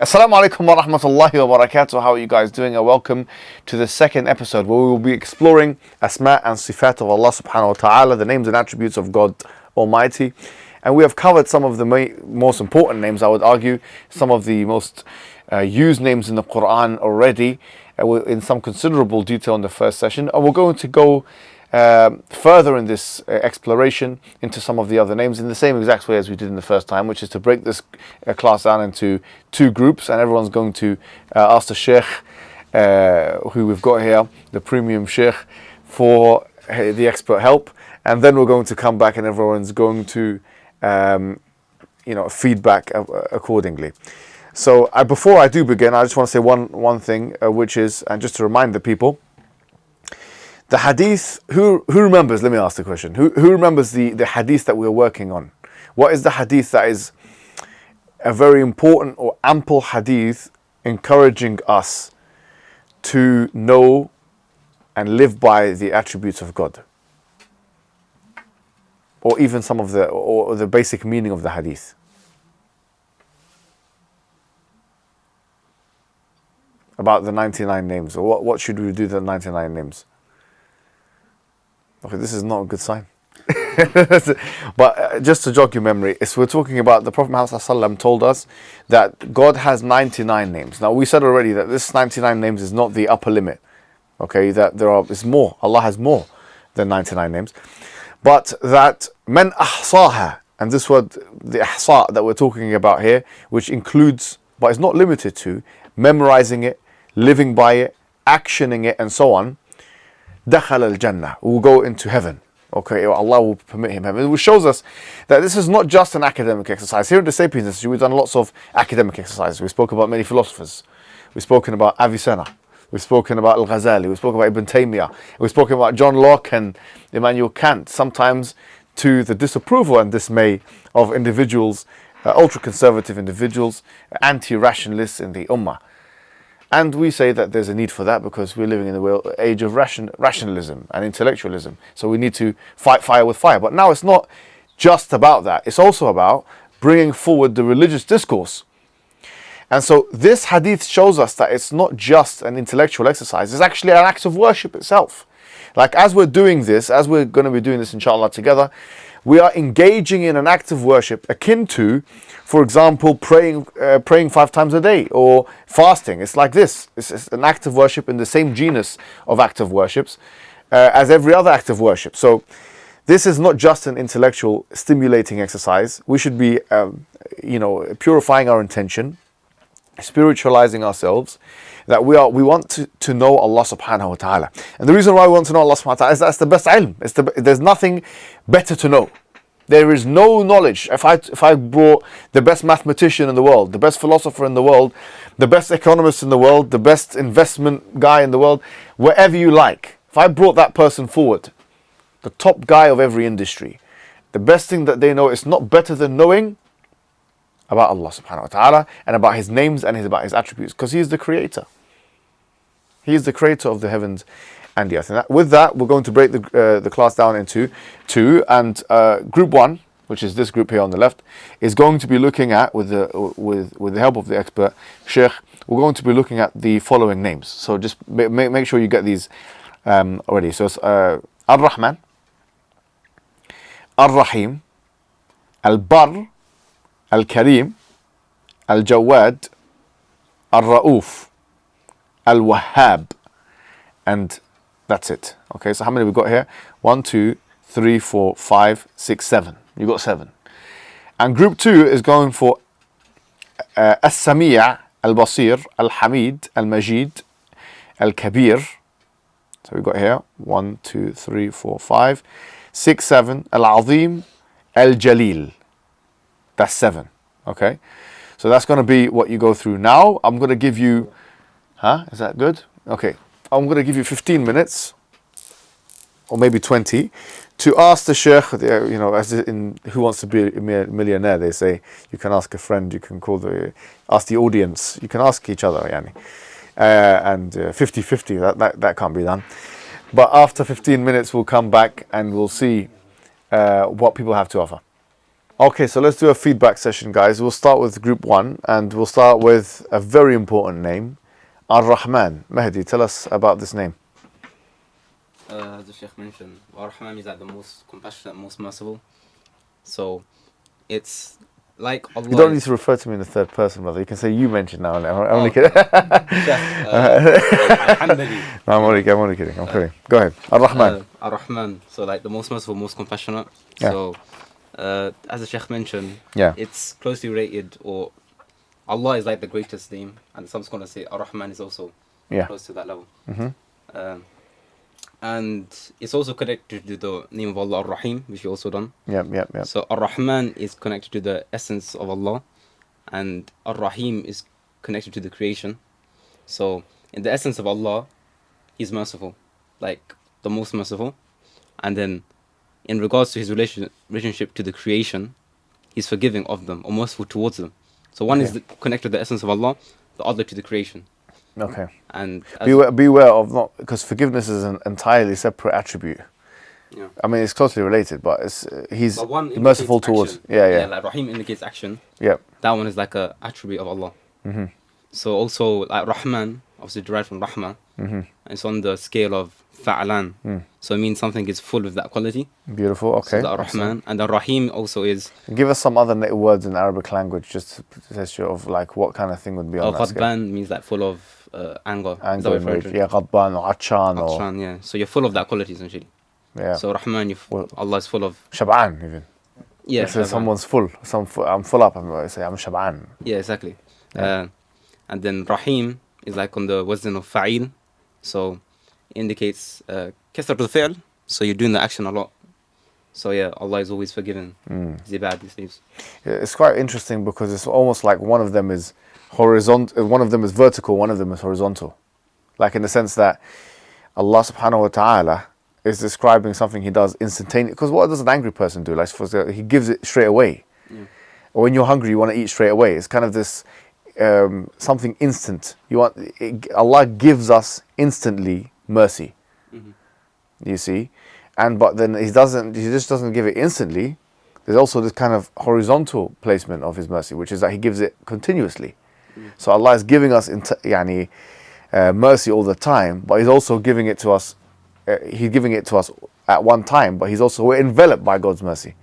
Assalamu alaikum wa rahmatullahi wa barakatuh. How are you guys doing? And welcome to the second episode where we will be exploring Asma and Sifat of Allah subhanahu wa ta'ala, the names and attributes of God Almighty. And we have covered some of the most important names, I would argue, some of the most used names in the Quran already, in some considerable detail in the first session. And we're going to go further in this exploration into some of the other names in the same exact way as we did in the first time, which is to break this class down into two groups, and everyone's going to ask the Sheikh who we've got here, the premium Sheikh, for the expert help, and then we're going to come back and everyone's going to feedback accordingly. So before I do begin, I just want to say one thing, which is, and just to remind the people, the hadith, who remembers, let me ask the question, who remembers the hadith that we're working on? What is the hadith that is a very important or ample hadith encouraging us to know and live by the attributes of God? Or even some of the basic meaning of the hadith? About the 99 names, or what should we do with the 99 names? Okay, this is not a good sign. But just to jog your memory, we're talking about the Prophet Muhammad ﷺ told us that God has 99 names. Now, we said already that this 99 names is not the upper limit. Okay, that it's more. Allah has more than 99 names. But that men ahsaha, and this word, the ahsa that we're talking about here, which includes, but is not limited to, memorizing it, living by it, actioning it, and so on, dakhala al-Jannah, will go into heaven. Okay, Allah will permit him heaven. Which shows us that this is not just an academic exercise. Here at the Sapience Institute, we've done lots of academic exercises. We spoke about many philosophers. We've spoken about Avicenna. We've spoken about Al-Ghazali. We've spoken about Ibn Taymiyyah. We've spoken about John Locke and Immanuel Kant, sometimes to the disapproval and dismay of individuals, ultra-conservative individuals, anti-rationalists in the Ummah. And we say that there's a need for that because we're living in the age of rationalism and intellectualism. So we need to fight fire with fire. But now it's not just about that. It's also about bringing forward the religious discourse. And so this hadith shows us that it's not just an intellectual exercise. It's actually an act of worship itself. Like as we're doing this, as we're going to be doing this inshallah together, we are engaging in an act of worship akin to, for example, praying 5 times a day or fasting. It's like this. It's an act of worship in the same genus of act of worships as every other act of worship. So this is not just an intellectual stimulating exercise. We should be, purifying our intention, spiritualizing ourselves, that we want to know Allah subhanahu wa ta'ala. And the reason why we want to know Allah subhanahu wa ta'ala is that's the best ilm. There's nothing better to know. There is no knowledge. If I brought the best mathematician in the world, the best philosopher in the world, the best economist in the world, the best investment guy in the world, wherever you like, if I brought that person forward, the top guy of every industry, the best thing that they know is not better than knowing about Allah subhanahu wa ta'ala and about His names and about His attributes, because He is the creator. He is the creator of the heavens and the earth. And with that, we're going to break the class down into two, and group one, which is this group here on the left, is going to be looking at, with the help of the expert Sheikh, we're going to be looking at the following names. So just make sure you get these already. So it's Ar-Rahman, Ar-Rahim, Al-Barr, Al-Karim, Al-Jawad, Al-Ra'uf, Al-Wahab, and that's it. Okay, so how many we got here? 1, 2, 3, 4, 5, 6, 7. You got 7. And group 2 is going for As-Sami', Al-Basir, Al-Hamid, Al-Majid, Al-Kabir. So we got here 1, 2, 3, 4, 5, 6, 7. Al-Azim, Al-Jalil. That's 7. Okay, so that's going to be what you go through now. I'm going to give you, is that good? Okay, I'm going to give you 15 minutes, or maybe 20, to ask the Sheikh, as in Who Wants to Be a Millionaire, they say, you can ask a friend, you can ask the audience, you can ask each other, and 50-50, that can't be done. But after 15 minutes, we'll come back and we'll see what people have to offer. Okay, so let's do a feedback session, guys. We'll start with group one, and we'll start with a very important name, Ar-Rahman. Mehdi, tell us about this name. As the Sheikh mentioned, Ar-Rahman is like the most compassionate, most merciful. So it's like Allah. You don't need to refer to me in the third person, brother. You can say you mentioned now. I'm only okay. kidding. Sheikh, alhamdulillah. No, I'm only kidding. I'm kidding. Go ahead. Ar-Rahman. Ar-Rahman, so like the most merciful, most compassionate. Yeah. So, as the Sheikh mentioned, Yeah. it's closely related, or Allah is like the greatest name, and some scholars say Ar-Rahman is also close to that level. And it's also connected to the name of Allah, Ar-Rahim, which we also done. Yep. So Ar-Rahman is connected to the essence of Allah, and Ar-Rahim is connected to the creation. So in the essence of Allah, He's merciful, like the most merciful. And then in regards to His relationship to the creation, He's forgiving of them, or merciful towards them. So one is connected to the essence of Allah, the other to the creation. Okay. And beware of not, because forgiveness is an entirely separate attribute. Yeah. I mean, it's closely related, but he's but one merciful towards. Yeah. Like Rahim indicates action. Yeah. That one is like a attribute of Allah. So also like Rahman, obviously derived from Rahma, and it's on the scale of Fa'alan. So it means something is full with that quality. Beautiful. Okay. So the Rahman and the Rahim also is. Give us some other words in Arabic language, just to test you of like what kind of thing would be on that scale. Ghadban means like full of anger. Anger, yeah, Ghadban or Atshan or. Yeah. So you're full of that quality essentially. Yeah. So Rahman, Allah is full of. Shab'an even. Yeah. So someone's full. I'm full up. I'm say I'm Shab'an. Yeah, exactly. Yeah. And then Rahim is like on the wazn of Fa'il, so indicates kasratul fi'l. So you're doing the action a lot. So yeah, Allah is always forgiving his ibad, his slaves. It's quite interesting because it's almost like one of them is horizontal, one of them is vertical, one of them is horizontal. Like in the sense that Allah subhanahu wa ta'ala is describing something He does instantaneously. Because what does an angry person do? Like for example, He gives it straight away. Yeah. Or when you're hungry, you want to eat straight away. It's kind of this something instant. Allah gives us instantly mercy. You see, but then He just doesn't give it instantly. There's also this kind of horizontal placement of His mercy, which is that He gives it continuously. So Allah is giving us mercy all the time, but He's also giving it to us. He's giving it to us at one time, but we're enveloped by God's mercy.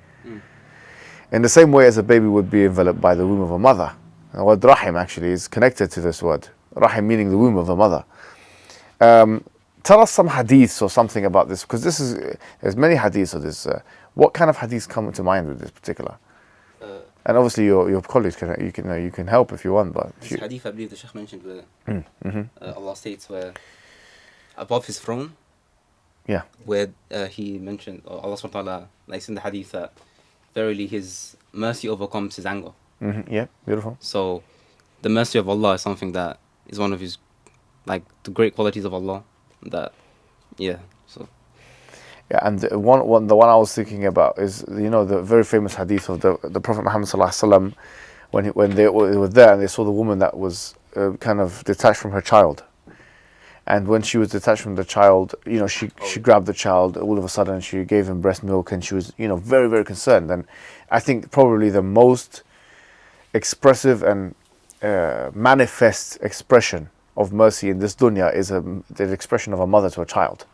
In the same way as a baby would be enveloped by the womb of a mother. The word Rahim actually is connected to this word. Rahim meaning the womb of a mother. Tell us some hadiths or something about this, because there's many hadiths of this. What kind of hadiths come to mind with this particular? And obviously your colleagues you can help if you want. But this hadith I believe the Sheikh mentioned where Allah states where above His throne. Yeah. Where He mentioned, or Allah subhanahu wa ta'ala, like in the hadith, that verily His mercy overcomes His anger. Yeah, beautiful. So, the mercy of Allah is something that is one of His, like the great qualities of Allah. That, yeah. So. Yeah, and the one I was thinking about is the very famous hadith of the Prophet Muhammad sallallahu alaihi wasallam when they were there and they saw the woman that was kind of detached from her child. And when she was detached from the child, she grabbed the child. All of a sudden, she gave him breast milk, and she was, very, very concerned. And I think probably the most expressive and manifest expression of mercy in this dunya is the expression of a mother to a child.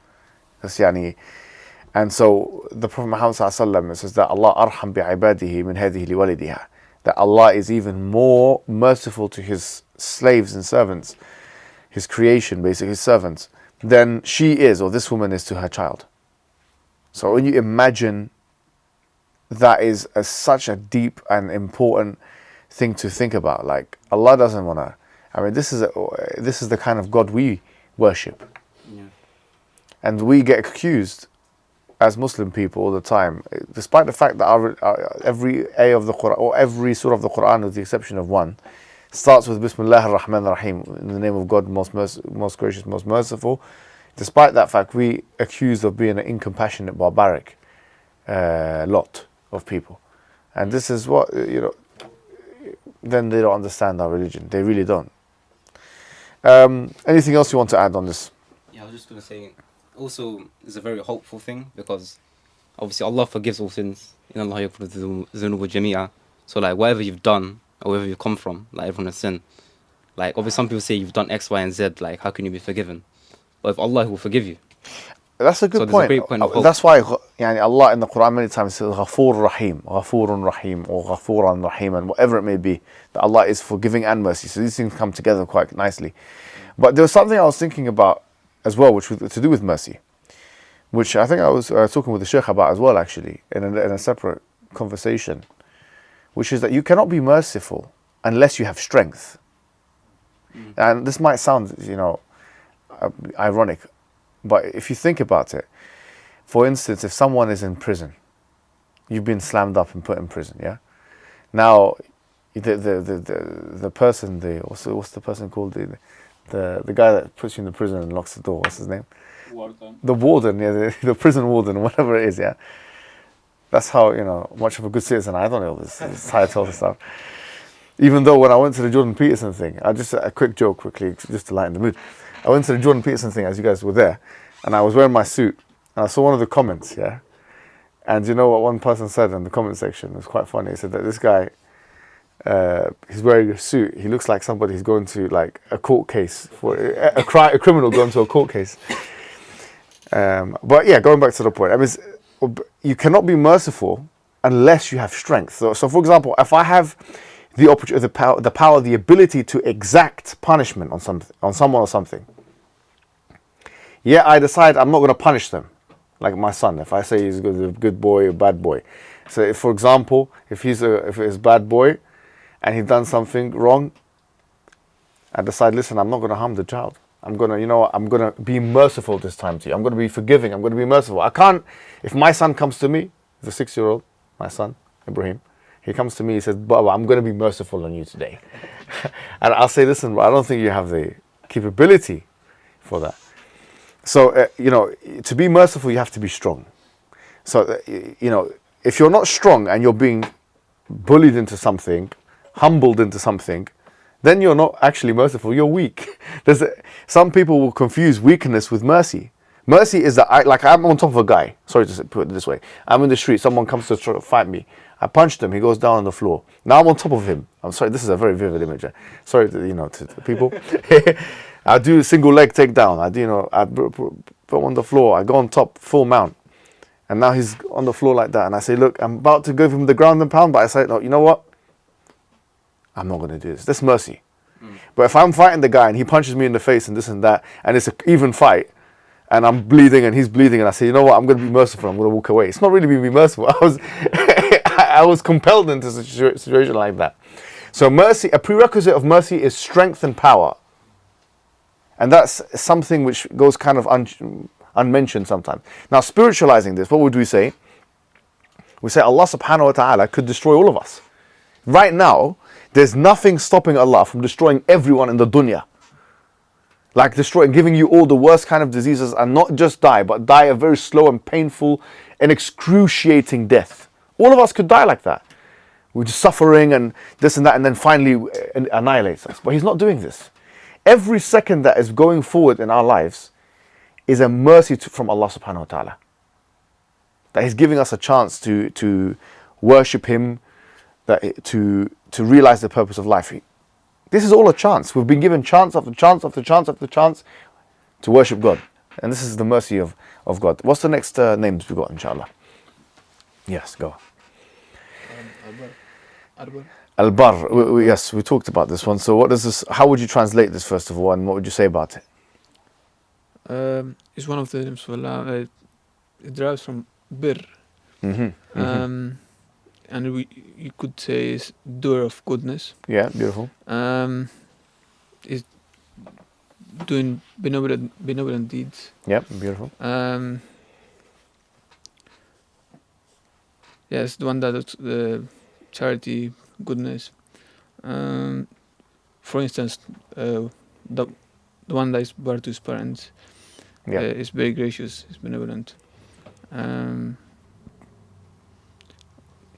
And so the Prophet Muhammad ﷺ says that Allah arham bi'ibadihi min hadihi liwalidiha, that Allah is even more merciful to His slaves and servants, His creation, basically His servants, than she is, or this woman is, to her child. So when you imagine, that is such a deep and important thing to think about. Like Allah doesn't want to. I mean, this is the kind of God we worship, and we get accused as Muslim people all the time, despite the fact that every ayah of the Quran, or every surah of the Quran, with the exception of one, starts with Bismillah ar-Rahman ar-Rahim, in the name of God, most gracious, most merciful. Despite that fact, we accused of being an incompassionate, barbaric lot of people, and this is what then they don't understand our religion. They really don't. Anything else you want to add on this? Yeah, I was just going to say, also, it's a very hopeful thing, because obviously Allah forgives all sins. In Allah yaghfiru dhunuba jami'a. So like whatever you've done or wherever you've come from, like everyone has sinned. Like obviously some people say you've done X, Y, and Z. Like how can you be forgiven? But if Allah will forgive you. That's a good So there's a point. great point of hope. That's why يعني Allah in the Quran many times says Ghafur Rahim, Ghafurun Rahim, or Ghafuran Rahim, and whatever it may be, that Allah is forgiving and mercy. So these things come together quite nicely. But there was something I was thinking about as well, which was to do with mercy, which I think I was talking with the Sheikh about as well, actually, in a separate conversation, which is that you cannot be merciful unless you have strength. And this might sound, ironic, but if you think about it, for instance, if someone is in prison, you've been slammed up and put in prison, yeah? Now, the person, what's the person called? The guy that puts you in the prison and locks the door, what's his name? Warden. The warden, yeah, the prison warden, whatever it is, yeah? That's how, much of a good citizen I don't know this title and stuff. Even though when I went to the Jordan Peterson thing, a quick joke quickly, just to lighten the mood. I went to the Jordan Peterson thing, as you guys were there, and I was wearing my suit, and I saw one of the comments, yeah? And you know what one person said in the comment section? It was quite funny. He said that this guy, he's wearing a suit. He looks like somebody who's going to like a court case, for a criminal going to a court case. But yeah, going back to the point, I mean, you cannot be merciful unless you have strength. So for example, if I have the opportunity, the power, the ability to exact punishment on someone or something, yeah, I decide I'm not going to punish them, like my son. If I say he's a good boy or bad boy, so if, for example, if he's a bad boy, and he's done something wrong, I decide, listen, I'm not going to harm the child. I'm going to be merciful this time to you. I'm going to be forgiving. I'm going to be merciful. I can't, if my son comes to me, the 6-year-old, my son, Ibrahim, he comes to me, he says, Baba, I'm going to be merciful on you today. And I'll say, listen, bro, I don't think you have the capability for that. So, to be merciful, you have to be strong. So, if you're not strong and you're being bullied into something, humbled into something, then you're not actually merciful, you're weak. Some people will confuse weakness with mercy. Mercy is that I'm on top of a guy. Sorry to put it this way. I'm in the street, someone comes to try to fight me. I punched him, he goes down on the floor. Now I'm on top of him. I'm sorry, this is a very vivid image. Sorry to the people. I do a single leg takedown. I put him on the floor. I go on top, full mount. And now he's on the floor like that. And I say, look, I'm about to give him the ground and pound, but I say, no, you know what? I'm not going to do this. That's mercy. But if I'm fighting the guy and he punches me in the face and this and that, and it's an even fight, and I'm bleeding and he's bleeding, and I say, you know what, I'm going to be merciful, I'm going to walk away. It's not really being merciful. I was compelled into a situation like that. So mercy, a prerequisite of mercy is strength and power. And that's something which goes kind of unmentioned sometimes. Now, spiritualizing this, what would we say? We say Allah subhanahu wa ta'ala could destroy all of us. Right now, there's nothing stopping Allah from destroying everyone in the dunya. Like giving you all the worst kind of diseases, and not just die, but die a very slow and painful and excruciating death. All of us could die like that. We're just suffering and this and that, and then finally annihilates us. But He's not doing this. Every second that is going forward in our lives is a mercy from Allah subhanahu wa ta'ala. That He's giving us a chance to worship Him, to realize the purpose of life. This is all a chance. We've been given chance after chance after chance after chance to worship God. And this is the mercy of God. What's the next names we got, inshallah? Yes, go. Al-Bar. Yes, we talked about this one. So what does this, how would you translate this first of all, and what would you say about it? It's one of the names of Allah. It derives from Bir. And you could say it's doer of goodness. Yeah, beautiful. Is doing benevolent deeds. Yeah, beautiful. Yes, the one that does charity, goodness. For instance, the one that is better to his parents. Yeah. Is very gracious, is benevolent.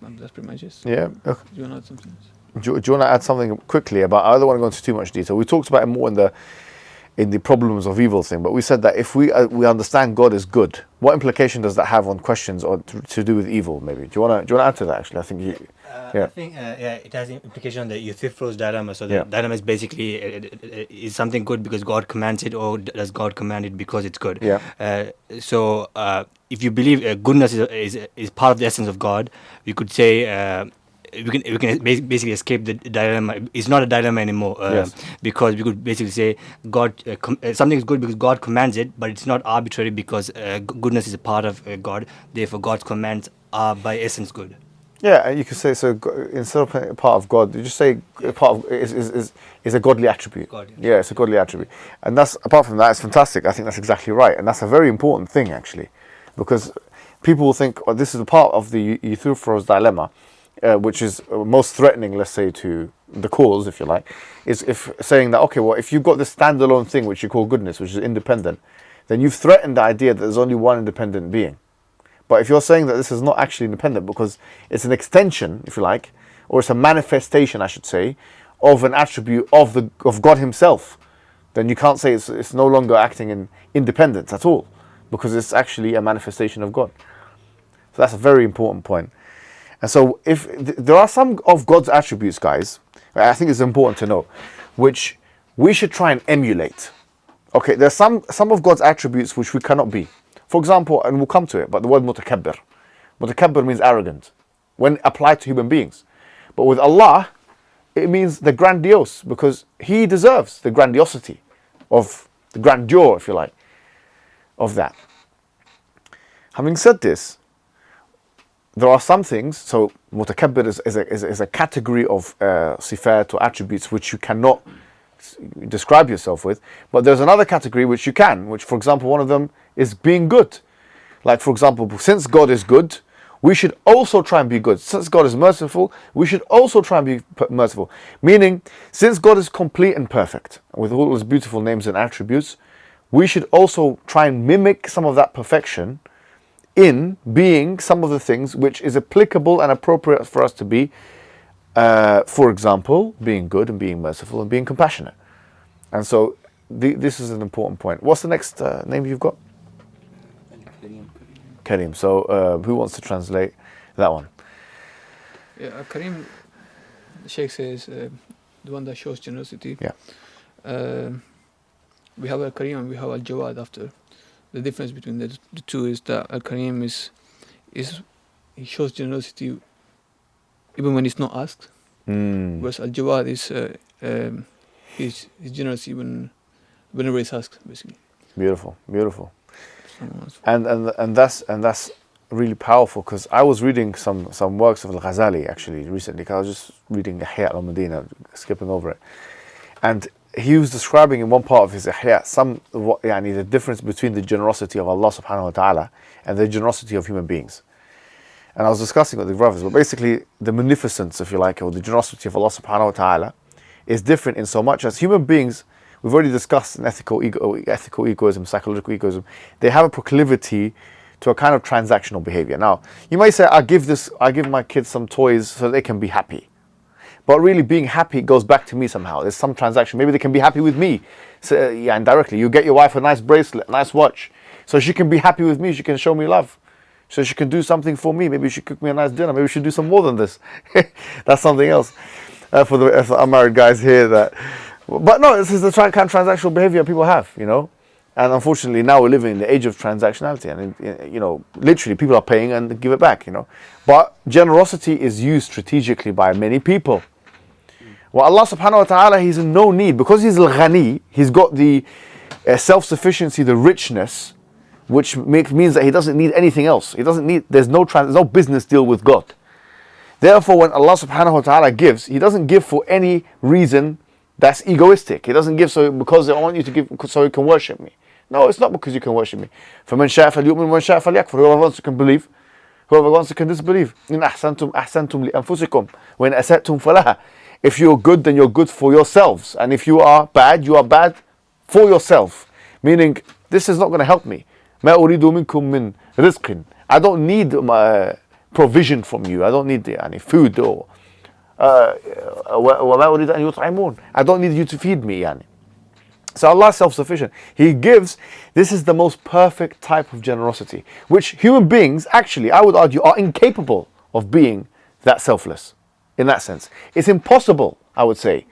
That's pretty much it. Yeah. Okay. Do you want to add something else? Do you want to add something quickly about? I don't want to go into too much detail. We talked about it more in the problems of evil thing. But we said that if we understand God is good, what implication does that have on questions or to do with evil? Maybe do you want to add to that? Actually, I think you. I think it has implication on the Euthyphro's dilemma. So the dilemma is basically is something good because God commands it, or does God command it because it's good? Yeah. So if you believe goodness is part of the essence of God, we could say. We can basically escape the dilemma. It's not a dilemma anymore because we could basically say God something is good because God commands it, but it's not arbitrary because goodness is a part of God. Therefore, God's commands are by essence good. Yeah, and you could say so. Instead of part of God, you just say part of is a godly attribute. God, yeah, it's a godly attribute, and that's apart from that, it's fantastic. I think that's exactly right, and that's a very important thing actually, because people will think, oh, this is a part of the Euthyphro's dilemma. Which is most threatening, let's say, to the cause, if you like, is if saying that, okay, well, if you've got this standalone thing which you call goodness, which is independent, then you've threatened the idea that there's only one independent being. But if you're saying that this is not actually independent because it's an extension, if you like, or it's a manifestation, I should say, of an attribute of God Himself, then you can't say it's no longer acting in independence at all, because it's actually a manifestation of God. So that's a very important point. And so if there are some of God's attributes, guys, I think it's important to know, which we should try and emulate. Okay, there's some of God's attributes which we cannot be. For example, and we'll come to it, but the word mutakabbir. Mutakabbir means arrogant when applied to human beings. But with Allah, it means the grandiose, because He deserves the grandiosity of the grandeur, if you like, of that. Having said this, there are some things, so mutakabbir is a category of sifat or attributes which you cannot describe yourself with, but there's another category which you can, which, for example, one of them is being good. Like, for example, since God is good, we should also try and be good. Since God is merciful, we should also try and be merciful. Meaning, since God is complete and perfect, with all His beautiful names and attributes, we should also try and mimic some of that perfection in being some of the things which is applicable and appropriate for us to be, for example, being good and being merciful and being compassionate. And so this is an important point. What's the next name you've got? Karim. So who wants to translate that one? Yeah, Al-Karim, the Sheikh says, the one that shows generosity. Yeah. We have Al-Karim and we have Al-Jawad after. The difference between the two is that Al-Karim is he shows generosity even when it's not asked. Whereas Al-Jawad is he's generous even whenever it's asked, basically. Beautiful. And that's really powerful, because I was reading some works of Al-Ghazali actually recently, because I was just reading Ihya al-Madinah, skipping over it, and he was describing in one part of his Ihya the difference between the generosity of Allah subhanahu wa ta'ala and the generosity of human beings. And I was discussing with the brothers, but basically the munificence, if you like, or the generosity of Allah subhanahu wa ta'ala is different in so much as human beings, we've already discussed in ethical egoism, psychological egoism, they have a proclivity to a kind of transactional behavior. Now, you may say, I give my kids some toys so they can be happy. But really being happy goes back to me somehow. There's some transaction. Maybe they can be happy with me. So, indirectly. You get your wife a nice bracelet, nice watch. So she can be happy with me. She can show me love. So she can do something for me. Maybe she cook me a nice dinner. Maybe we should do some more than this. That's something else. For the unmarried guys here. But no, this is the kind of transactional behavior people have, And unfortunately, now we're living in the age of transactionality. And, literally people are paying and give it back, But generosity is used strategically by many people. Well, Allah subhanahu wa ta'ala, He's in no need. Because He's al-Ghani, He's got the self-sufficiency, the richness, which means that He doesn't need anything else. There's no business deal with God. Therefore, when Allah subhanahu wa ta'ala gives, He doesn't give for any reason that's egoistic. He doesn't give because I want you to give so you can worship me. No, it's not because you can worship me. فَمَنْ شَاءَ فَلْيُؤْمِنْ وَمَنْ شَاءَ فَلْيَكْفُرْ. Whoever wants to believe, whoever wants to disbelieve. إِنْ أَحْسَنْتُمْ أَحْسَنْتُمْ لِأَنفُسِكُمْ وَإِنْ أَسَأْتُمْ فَلَهَا. If you're good, then you're good for yourselves. And if you are bad for yourself. Meaning, this is not going to help me. مَا أُرِيدُ مِنْكُمْ مِنْ رِزْقٍ. I don't need provision from you. I don't need any food or وَمَا أُرِيدُ أَنْ يُطْعِمُونَ. I don't need you to feed me. So Allah is self-sufficient. He gives, this is the most perfect type of generosity, which human beings, actually, I would argue, are incapable of being that selfless, in that sense. It's impossible, I would say,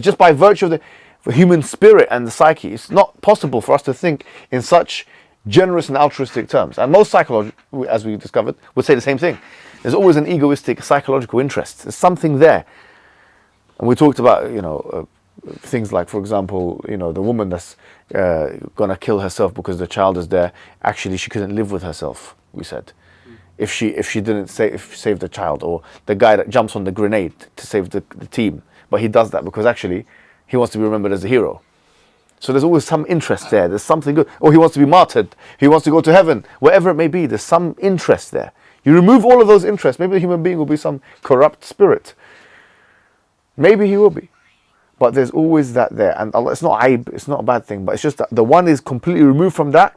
just by virtue of the human spirit and the psyche. It's not possible for us to think in such generous and altruistic terms. And most psychologists, as we discovered, would say the same thing. There's always an egoistic psychological interest. There's something there. And we talked about, things like, for example, the woman that's going to kill herself because the child is there. Actually, she couldn't live with herself, we said. If she didn't save the child, or the guy that jumps on the grenade to save the team. But he does that because actually he wants to be remembered as a hero. So there's always some interest there. There's something good. Or he wants to be martyred. He wants to go to heaven. Whatever it may be, there's some interest there. You remove all of those interests, maybe the human being will be some corrupt spirit. Maybe he will be. But there's always that there. And Allah, it's not aib, it's not a bad thing, but it's just that the one is completely removed from that,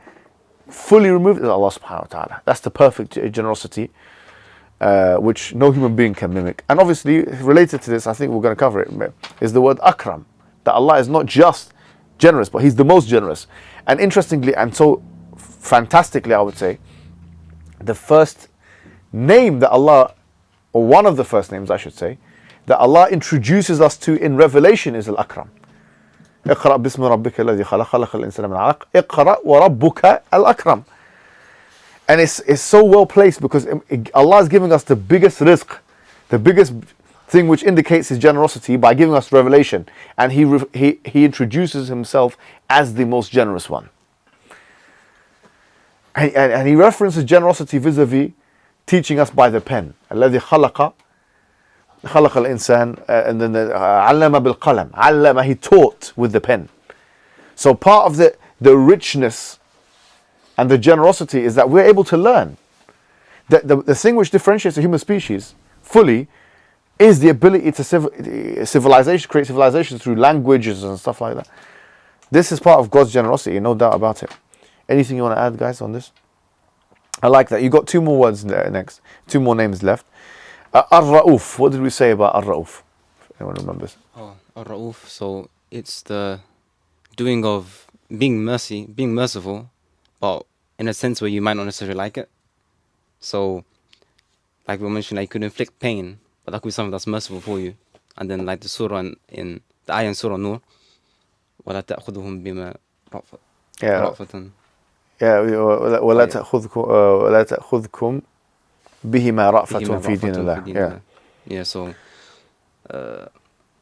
fully removed, is Allah subhanahu wa ta'ala. That's the perfect generosity, which no human being can mimic. And obviously, related to this, I think we're going to cover it, is the word akram. That Allah is not just generous, but He's the most generous. And interestingly, and so fantastically, I would say, the first name that Allah, or one of the first names I should say, that Allah introduces us to in Revelation is Al-Akram. اقرأ باسم ربك الذي خلق خلق الإنسان من علق اقرأ وربك الأكرم. And it's so well placed because Allah is giving us the biggest rizq, the biggest thing which indicates His generosity by giving us revelation. And He introduces Himself as the most generous one. And He references generosity vis-a-vis teaching us by the pen. الذي خلق الإنسان, and then علم بالقلم. علم, He taught with the pen. So part of the richness and the generosity is that we're able to learn. The thing which differentiates the human species fully is the ability to create civilization through languages and stuff like that. This is part of God's generosity, no doubt about it. Anything you want to add, guys, on this? I like that. You got two more words there next. Two more names left. Ar-Ra'uf. What did we say about Ar-Ra'uf? If anyone remembers? Oh, Ar-Ra'uf. So it's the doing of being merciful, but in a sense where you might not necessarily like it. So, like we mentioned, like you could inflict pain, but that could be something that's merciful for you. And then like the surah in the ayah in Surah Nur, وَلَا تَأْخُذُهُمْ بِمَا رَأْفَةً. Yeah, ولا تأخذكم بهما رأفة في دين الله. Yeah. So,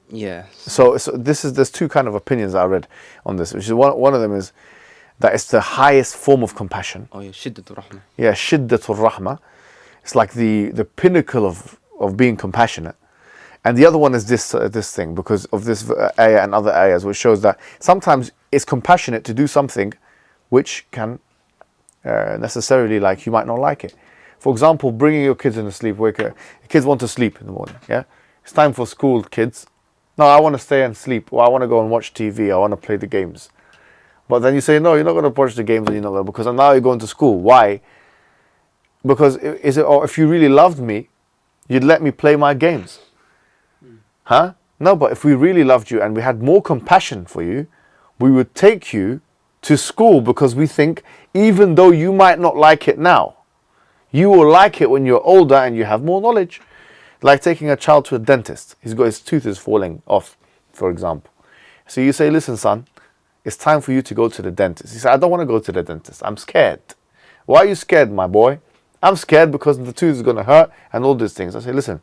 yeah. So there's two kind of opinions I read on this. Which is one of them is that it's the highest form of compassion. Oh yeah, shiddatul rahmah. Yeah, shiddatul rahmah. It's like the pinnacle of being compassionate. And the other one is this thing, because of this ayah and other ayahs, which shows that sometimes it's compassionate to do something which can necessarily, like, you might not like it. For example, bringing your kids in to sleep. Kids want to sleep in the morning. Yeah, it's time for school, kids. No, I want to stay and sleep, or I want to go and watch TV. I want to play the games. But then you say, no, you're not going to watch the games, and you're not going, because now you're going to school. Why? Because if you really loved me, you'd let me play my games. Huh? No, but if we really loved you and we had more compassion for you, we would take you to school, because we think even though you might not like it now, you will like it when you're older and you have more knowledge. Like taking a child to a dentist. His tooth is falling off, for example. So you say, listen, son, it's time for you to go to the dentist. He said, I don't want to go to the dentist. I'm scared. Why are you scared, my boy? I'm scared because the tooth is going to hurt and all these things. I say, listen,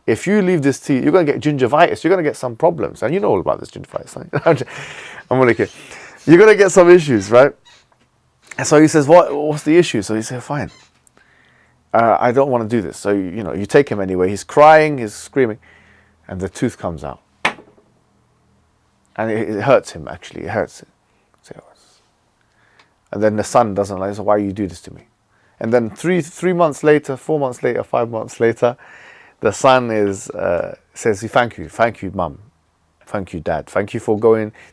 if you leave this teeth, you're going to get gingivitis. You're going to get some problems. And you know all about this gingivitis. Right? I'm only kidding. You're going to get some issues, right? And so he says, what's the issue? So he said, fine. I don't want to do this. So, you take him anyway. He's crying, he's screaming, and the tooth comes out. And it hurts him, actually. It hurts him. And then the son doesn't like it. So why you do this to me? And then 3 months later, 4 months later, 5 months later, the son says, thank you, mum. Thank you, dad. Thank you for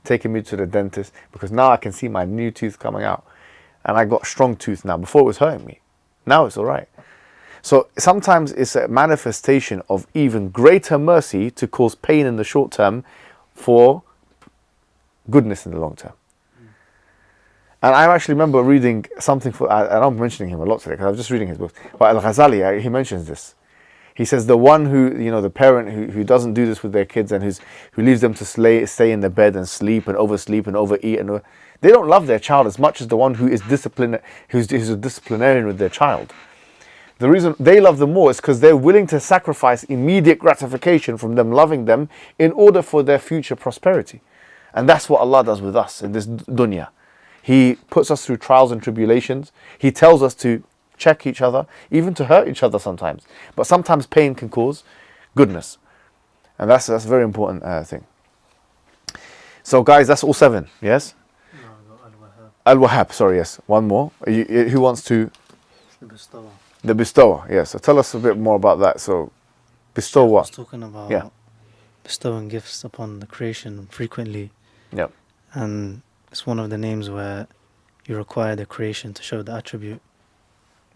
taking me to the dentist, because now I can see my new tooth coming out. And I got a strong tooth now. Before it was hurting me. Now it's all right. So sometimes it's a manifestation of even greater mercy to cause pain in the short term for goodness in the long term. And I actually remember reading something, and I'm mentioning him a lot today because I was just reading his books, but Al-Ghazali, he mentions this. He says the one who, the parent who doesn't do this with their kids and who leaves them to stay in the bed and sleep and oversleep and overeat, they don't love their child as much as the one who is who's a disciplinarian with their child. The reason they love them more is because they're willing to sacrifice immediate gratification from them loving them in order for their future prosperity. And that's what Allah does with us in this dunya. He puts us through trials and tribulations. He tells us to check each other, even to hurt each other sometimes. But sometimes pain can cause goodness. And that's a very important thing. So guys, that's all 7, yes? No, Al-Wahab. Al-Wahab, sorry, yes. One more. Who wants to? The bestower. The bestower, yes. So tell us a bit more about that. So, bestow I was what? talking about Yeah. bestowing gifts upon the creation frequently. Yep. And it's one of the names where you require the creation to show the attribute.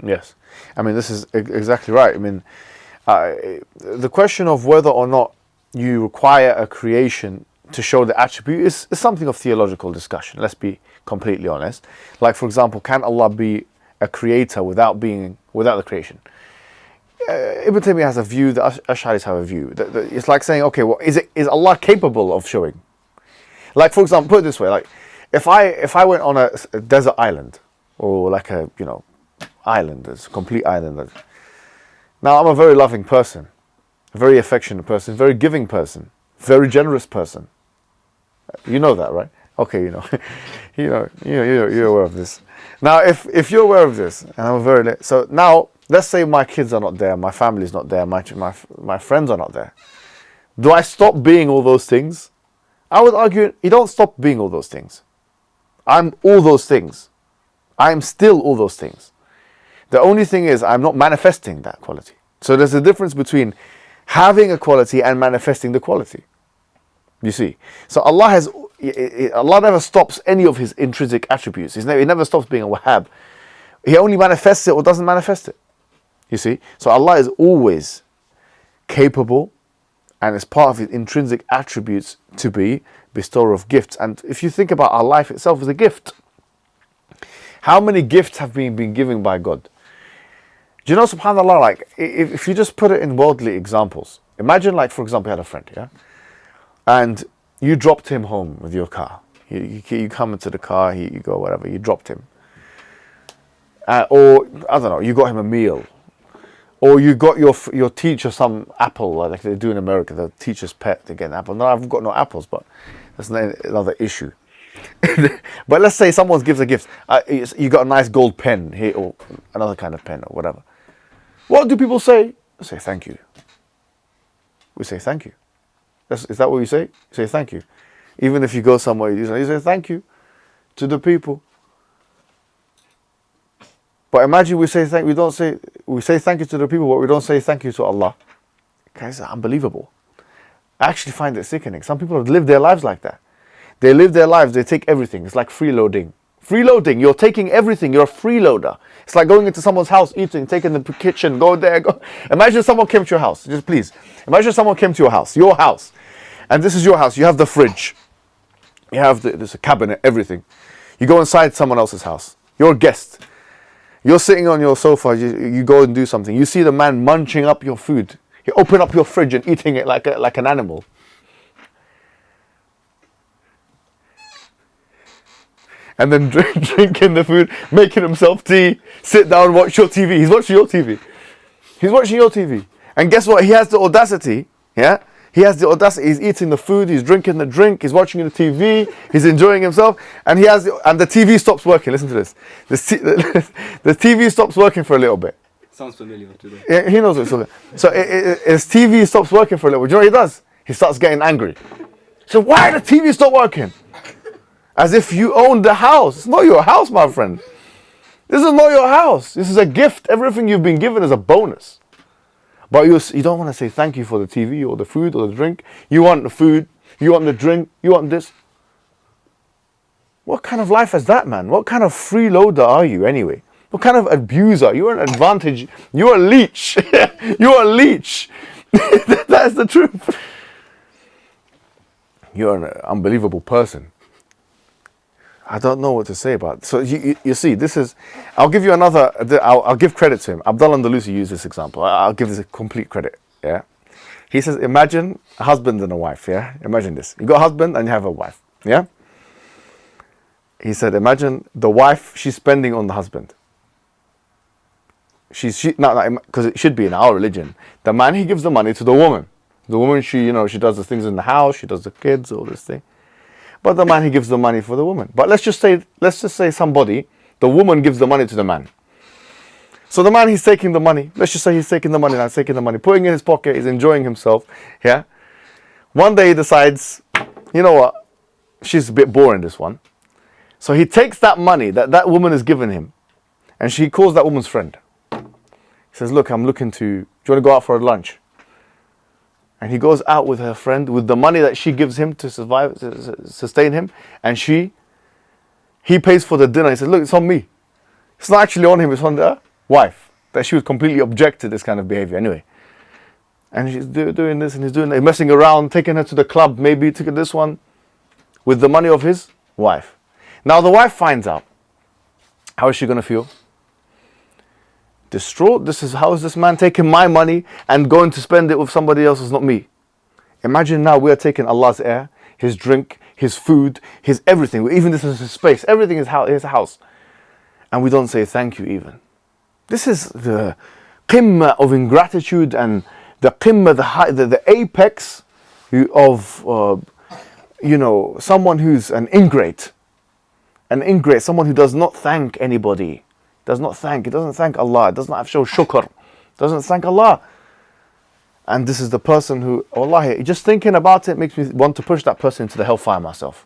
Yes. I mean, this is exactly right. I mean, the question of whether or not you require a creation to show the attribute is something of theological discussion. Let's be completely honest. Like, for example, can Allah be a creator without the creation? Ibn Taymiyyah has a view, the Ash'aris have a view. It's like saying, okay, well, is Allah capable of showing? Like, for example, put it this way, like, if I went on a desert island, or like a, island, it's a complete island. Now, I'm a very loving person, a very affectionate person, very giving person, very generous person. You know that, right? Okay, you're aware of this. Now, if you're aware of this, and I'm so now, let's say my kids are not there, my family's not there, my friends are not there. Do I stop being all those things? I would argue you don't stop being all those things. I'm all those things. I'm still all those things. The only thing is I'm not manifesting that quality. So there's a difference between having a quality and manifesting the quality. You see? So Allah never stops any of his intrinsic attributes. He never stops being a Wahhab. He only manifests it or doesn't manifest it. You see? So Allah is always capable, and it's part of his intrinsic attributes to be bestower of gifts. And if you think about our life itself as a gift, how many gifts have been given by God? Do you know, subhanAllah, like, if you just put it in worldly examples, imagine, like, for example, you had a friend, yeah? And you dropped him home with your car. You come into the car, you go, whatever, you dropped him. Or, I don't know, you got him a meal. Or you got your teacher some apple, like they do in America, the teacher's pet, they get an apple. No, I've got no apples, but that's another issue. But let's say someone gives a gift. You got a nice gold pen here, or another kind of pen, or whatever. What do people say? They say thank you. We say thank you. Is that what you say? You say thank you. Even if you go somewhere, you say thank you to the people. But imagine we say thank you to the people, but we don't say thank you to Allah. Guys, it's unbelievable. I actually find it sickening. Some people have lived their lives like that. They live their lives, they take everything. It's like freeloading. Freeloading, you're taking everything, you're a freeloader. It's like going into someone's house, eating, taking the kitchen, go there, go. Imagine someone came to your house, just please. Imagine someone came to your house, and this is your house, you have the fridge. You have there's a cabinet, everything. You go inside someone else's house, you're a guest. You're sitting on your sofa, you go and do something. You see the man munching up your food. You open up your fridge and eating it like an animal. And then drinking the food, making himself tea, sit down, watch your TV. He's watching your TV. He's watching your TV. And guess what? He has the audacity, yeah? He has the audacity. He's eating the food, he's drinking the drink, he's watching the TV, he's enjoying himself, and the TV stops working. Listen to this. The TV stops working for a little bit. Sounds familiar today. Yeah, he knows what it's talking about. So his TV stops working for a little bit. Do you know what he does? He starts getting angry. So why the TV stop working? As if you own the house. It's not your house, my friend. This is not your house. This is a gift. Everything you've been given is a bonus. But you don't want to say thank you for the TV or the food or the drink. You want the food, you want the drink, you want this. What kind of life is that, man? What kind of freeloader are you anyway? What kind of abuser? You're an advantage. You're a leech. You're a leech. That's the truth. You're an unbelievable person. I don't know what to say about it. So you see, this is, I'll give you another, I'll give credit to him. Abdullah Andalusi used this example. I'll give this a complete credit, yeah? He says, imagine a husband and a wife, yeah? Imagine this. You got a husband and you have a wife, yeah? He said, imagine the wife she's spending on the husband. Because it should be in our religion. The man, he gives the money to the woman. The woman, she does the things in the house, she does the kids, all this thing. But the man, he gives the money for the woman. But let's just say the woman gives the money to the man. So the man, he's taking the money. Let's just say he's taking the money now, putting it in his pocket, he's enjoying himself. Yeah. One day he decides, you know what? She's a bit boring, this one. So he takes that money that woman has given him, and she calls that woman's friend. He says, look, do you want to go out for a lunch? And he goes out with her friend with the money that she gives him to sustain him, and he pays for the dinner. He says, look, it's on me. It's not actually on him, it's on the wife. That she was completely object to this kind of behavior anyway. And she's doing this, and he's doing that, messing around, taking her to the club, maybe taking this one, with the money of his wife. Now the wife finds out. How is she going to feel? Distraught. How is this man taking my money and going to spend it with somebody else who's not me? Imagine now we are taking Allah's air, His drink, His food, His everything. Even this is His space. Everything is His house. And we don't say thank you even. This is the qimma of ingratitude and the qimma, the apex of, someone who's an ingrate. Someone who does not thank anybody. He doesn't thank Allah, does not show shukr, doesn't thank Allah. And this is the person who, wallahi, just thinking about it makes me want to push that person into the hellfire myself.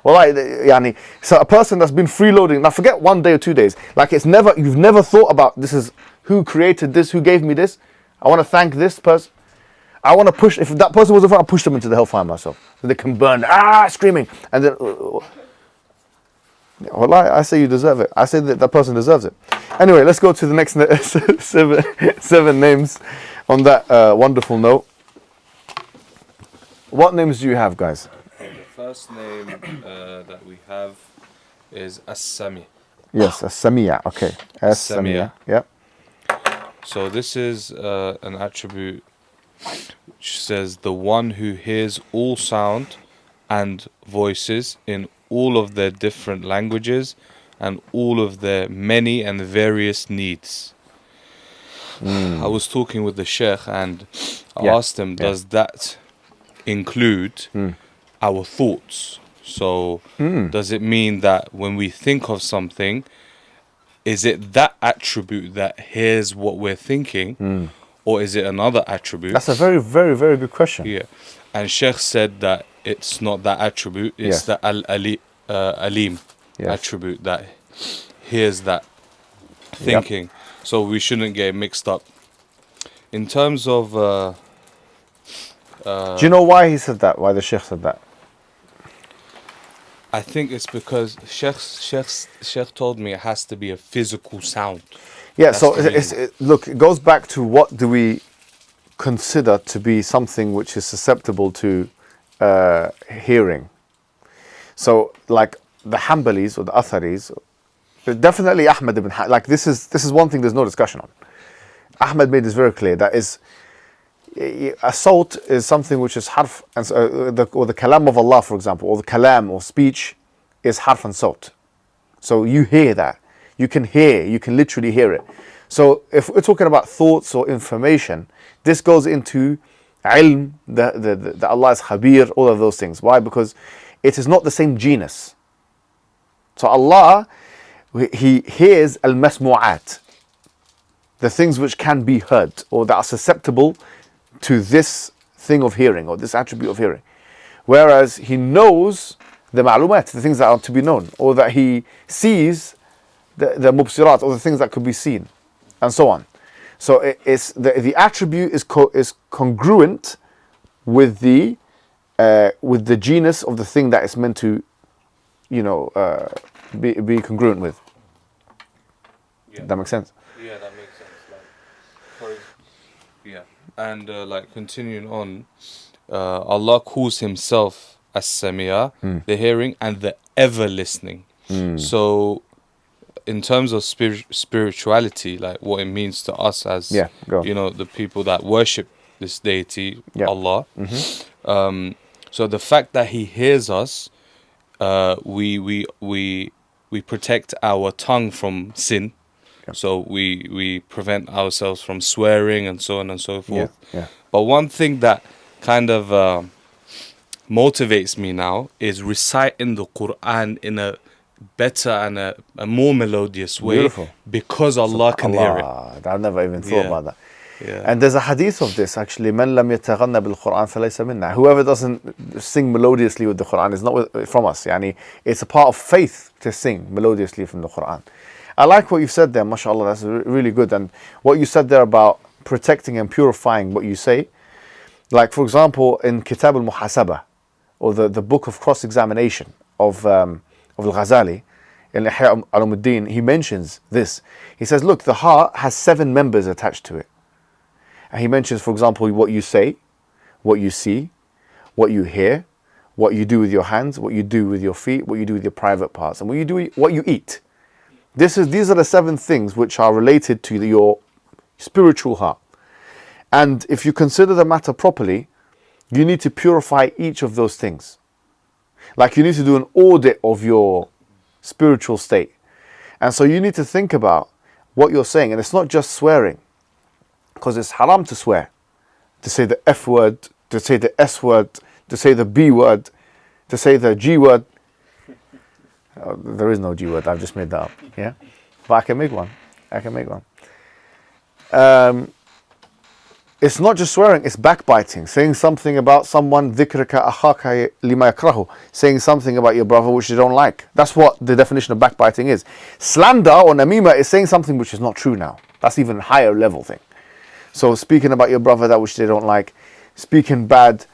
Wallahi, so a person that's been freeloading, now forget 1 day or 2 days, like you've never thought about this is who created this, who gave me this. I want to thank this person. I want to push, if that person was in front, I'll push them into the hellfire myself. So they can burn, screaming. And then, well, I say you deserve it. I say that person deserves it. Anyway, let's go to the next seven names on that wonderful note. What names do you have, guys? The first name that we have is As-Sami. Yes, As-Sami'a. Okay. As-Sami'a. Yeah. So this is an attribute which says the one who hears all sound and voices in all of their different languages and all of their many and various needs. I was talking with the Sheikh and I asked him, does that include our thoughts? So does it mean that when we think of something, is it that attribute that hears what we're thinking, or is it another attribute? That's a very, very, very good question. Yeah. And Sheikh said that it's not that attribute, it's the Alim attribute that hears that thinking. So we shouldn't get mixed up. In terms of... do you know why he said that? Why the Sheikh said that? I think it's because Sheikh told me it has to be a physical sound. Yeah, so look, it goes back to what do we consider to be something which is susceptible to hearing. So, like the Hanbalis or the Atharis, definitely Ahmad ibn Hanbal, like this is one thing there's no discussion on. Ahmad made this very clear, that is, a sawt is something which is harf, and or the kalam of Allah, for example, or the kalam or speech is harf and sawt. So you hear that. You can literally hear it. So if we're talking about thoughts or information, this goes into ilm, the Allah is khabir, all of those things. Why? Because it is not the same genus. So Allah, He hears al-masmu'at, the things which can be heard or that are susceptible to this thing of hearing or this attribute of hearing. Whereas He knows the ma'lumat, the things that are to be known, or that He sees the mubsirat, or the things that could be seen, and so on. So it's the attribute is congruent with the genus of the thing that it's meant to, be congruent with. Yeah. That makes sense. Yeah, that makes sense. And continuing on, Allah calls Himself as-Sami'a, the hearing, and the ever listening. So, in terms of spirituality, like what it means to us as Yeah, go on. you know, the people that worship this deity, Yeah. Allah. So the fact that He hears us, we protect our tongue from sin. So we prevent ourselves from swearing and so on and so forth. Yeah. But one thing that kind of motivates me now is reciting the Quran in a better and a more melodious way. Beautiful. Because Allah can hear it. I've never even thought about that. Yeah. And there's a hadith of this actually. من لم يتغنى بالقرآن فليس منا. Whoever doesn't sing melodiously with the Quran is not from us. Yani, it's a part of faith to sing melodiously from the Quran. I like what you said there, mashallah. That's really good. And what you said there about protecting and purifying what you say. Like, for example, in Kitab al-Muhasabah, or the book of cross-examination of Al-Ghazali, in Ihya Ulumuddin, he mentions this. He says, look, the heart has 7 members attached to it. And he mentions, for example, what you say, what you see, what you hear, what you do with your hands, what you do with your feet, what you do with your private parts, and what you eat. These are the 7 things which are related to your spiritual heart. And if you consider the matter properly, you need to purify each of those things. Like you need to do an audit of your spiritual state. And so you need to think about what you're saying. And it's not just swearing, because it's haram to swear, to say the F word, to say the S word, to say the B word, to say the G word. There is no G word, I've just made that up. Yeah, but I can make one. It's not just swearing, it's backbiting, saying something about someone, ذِكْرَكَ أَخَاكَ لِمَا يَكْرَهُ, saying something about your brother which they don't like. That's what the definition of backbiting is. Slander or namima is saying something which is not true now. That's even higher level thing. So speaking about your brother that which they don't like, speaking bad,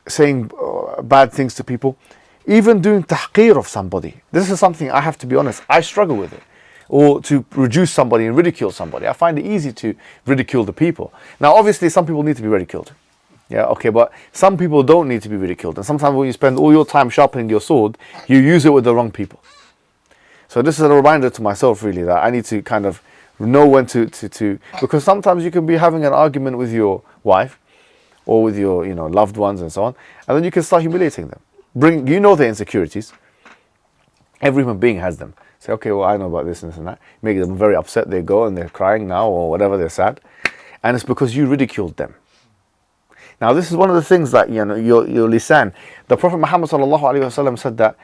saying bad things to people, even doing tahqir of somebody. This is something I have to be honest, I struggle with it. Or to reduce somebody and ridicule somebody. I find it easy to ridicule the people. Now obviously some people need to be ridiculed. Yeah, okay, but some people don't need to be ridiculed. And sometimes when you spend all your time sharpening your sword, you use it with the wrong people. So this is a reminder to myself really that I need to kind of know when to because sometimes you can be having an argument with your wife or with your loved ones and so on, and then you can start humiliating them. Their insecurities. Every human being has them. Say, okay, well, I know about this and this and that. Make them very upset. They go and they're crying now or whatever, they're sad. And it's because you ridiculed them. Now, this is one of the things that, your lisan. The Prophet Muhammad sallallahu alaihi wasallam said that,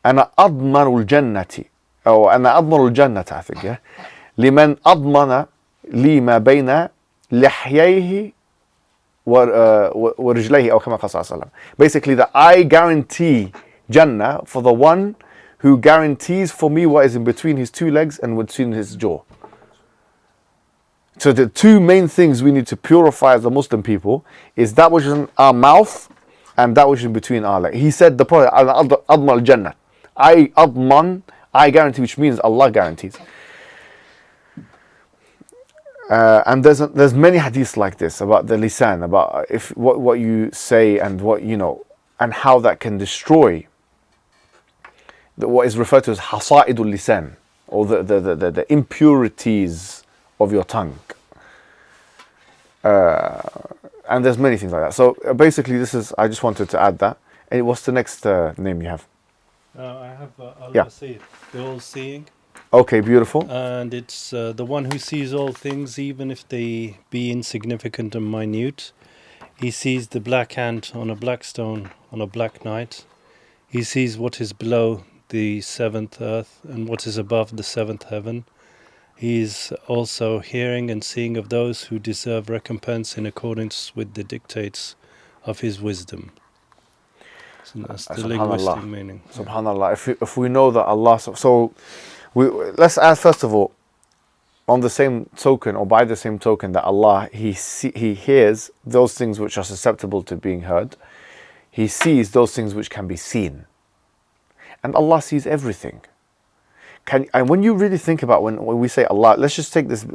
أنا أضمن الجنة, or أنا أضمن الجنة, I think, yeah? لمن أضمن لي ما بين لحييه ورجليه أو كما قال صلى الله عليه وسلم. Basically, that I guarantee Jannah for the one who guarantees for me what is in between his 2 legs and between his jaw. So the 2 main things we need to purify as a Muslim people is that which is in our mouth and that which is in between our legs. He said, the Prophet, Adman al-Jannah. I guarantee, which means Allah guarantees. And there's many hadiths like this about the lisan, about what you say and what and how that can destroy what is referred to as hasa'idul lisan, or the impurities of your tongue. And there's many things like that. So basically I just wanted to add that. And what's the next name you have? I have Yeah. Al-Basir, the all-seeing. Okay, beautiful. And it's the one who sees all things, even if they be insignificant and minute. He sees the black ant on a black stone on a black night. He sees what is below the 7th earth and what is above the 7th heaven. He is also hearing and seeing of those who deserve recompense in accordance with the dictates of his wisdom. So that's the linguistic meaning. Subhanallah. If we know that Allah, so let's ask first of all, on the same token or by the same token, that Allah He hears those things which are susceptible to being heard. He sees those things which can be seen. And Allah sees everything. And when you really think about when we say Allah, let's just take this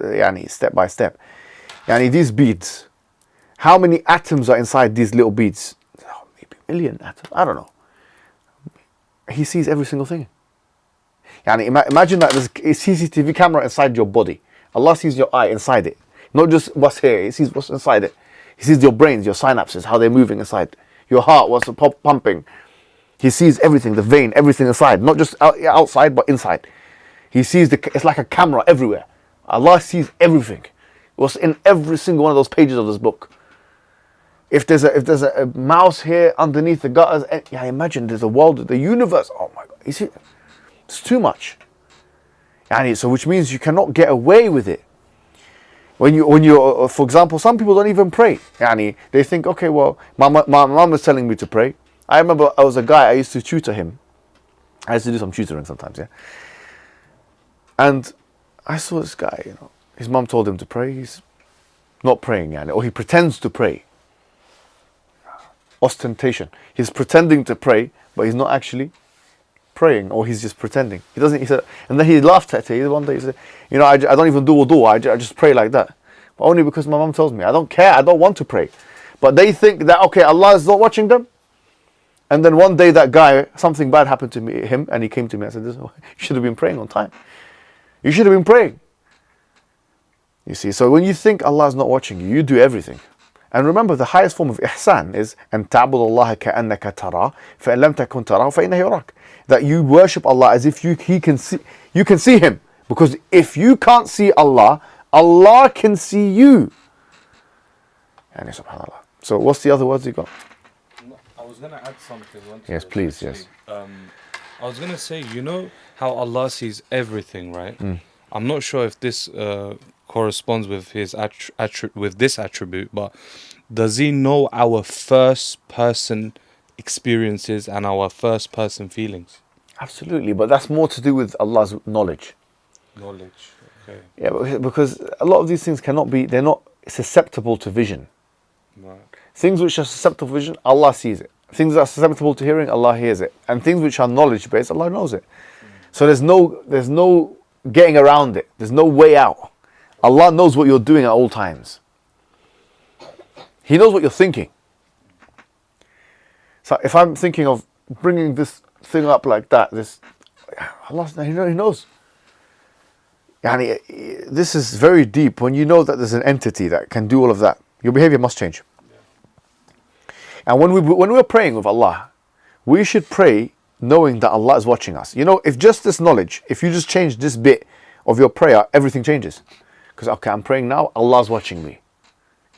step by step. These beads, how many atoms are inside these little beads? Maybe a million atoms. I don't know. He sees every single thing. Yani imagine that there's a CCTV camera inside your body. Allah sees your eye inside it. Not just what's here, He sees what's inside it. He sees your brains, your synapses, how they're moving inside. Your heart, what's pumping. He sees everything, the vein, everything inside. Not just outside, but inside. He sees, it's like a camera everywhere. Allah sees everything. What's in every single one of those pages of this book. If there's a mouse here underneath the gutters, yeah, imagine there's a world, the universe. Oh my God, you see, it's too much. And so which means you cannot get away with it. When you, for example, some people don't even pray. Yani they think, okay, well, my mom was telling me to pray. I remember I was a guy, I used to tutor him. I used to do some tutoring sometimes, yeah. And I saw this guy, you know, his mom told him to pray. He's not praying, yani, or he pretends to pray. Ostentation. He's pretending to pray, but he's not actually praying, or he's just pretending. He doesn't. He said, and then he laughed at it. One day he said, "You know, I don't even do wudu. I just pray like that, but only because my mom tells me. I don't care. I don't want to pray." But they think that okay, Allah is not watching them. And then one day that guy, something bad happened to him, and he came to me. I said, "You should have been praying on time. You should have been praying." You see, so when you think Allah is not watching you, you do everything. And remember, the highest form of ihsan is أن تعبد الله كأنك تراه فإن لم تكن تراه فإنه يراك. That you worship Allah as if you can see Him. Because if you can't see Allah, Allah can see you. And subhanallah. So what's the other words you got? I was gonna add something. Yes, please. Yes. I was gonna say, you know how Allah sees everything, right? Mm. I'm not sure if this corresponds with his with this attribute, but does He know our first person experiences and our first person feelings? Absolutely, but that's more to do with Allah's knowledge. Knowledge. Okay. Yeah, because a lot of these things they're not susceptible to vision. Right. Things which are susceptible to vision, Allah sees it. Things that are susceptible to hearing, Allah hears it. And things which are knowledge based, Allah knows it. So there's no getting around it. There's no way out. Allah knows what you're doing at all times. He knows what you're thinking. So if I'm thinking of bringing this thing up like that, Allah, He knows. Yani, this is very deep. When you know that there's an entity that can do all of that, your behavior must change. And when we're praying with Allah, we should pray knowing that Allah is watching us. You know, if just this knowledge, if you just change this bit of your prayer, everything changes. Because okay, I'm praying now, Allah's watching me.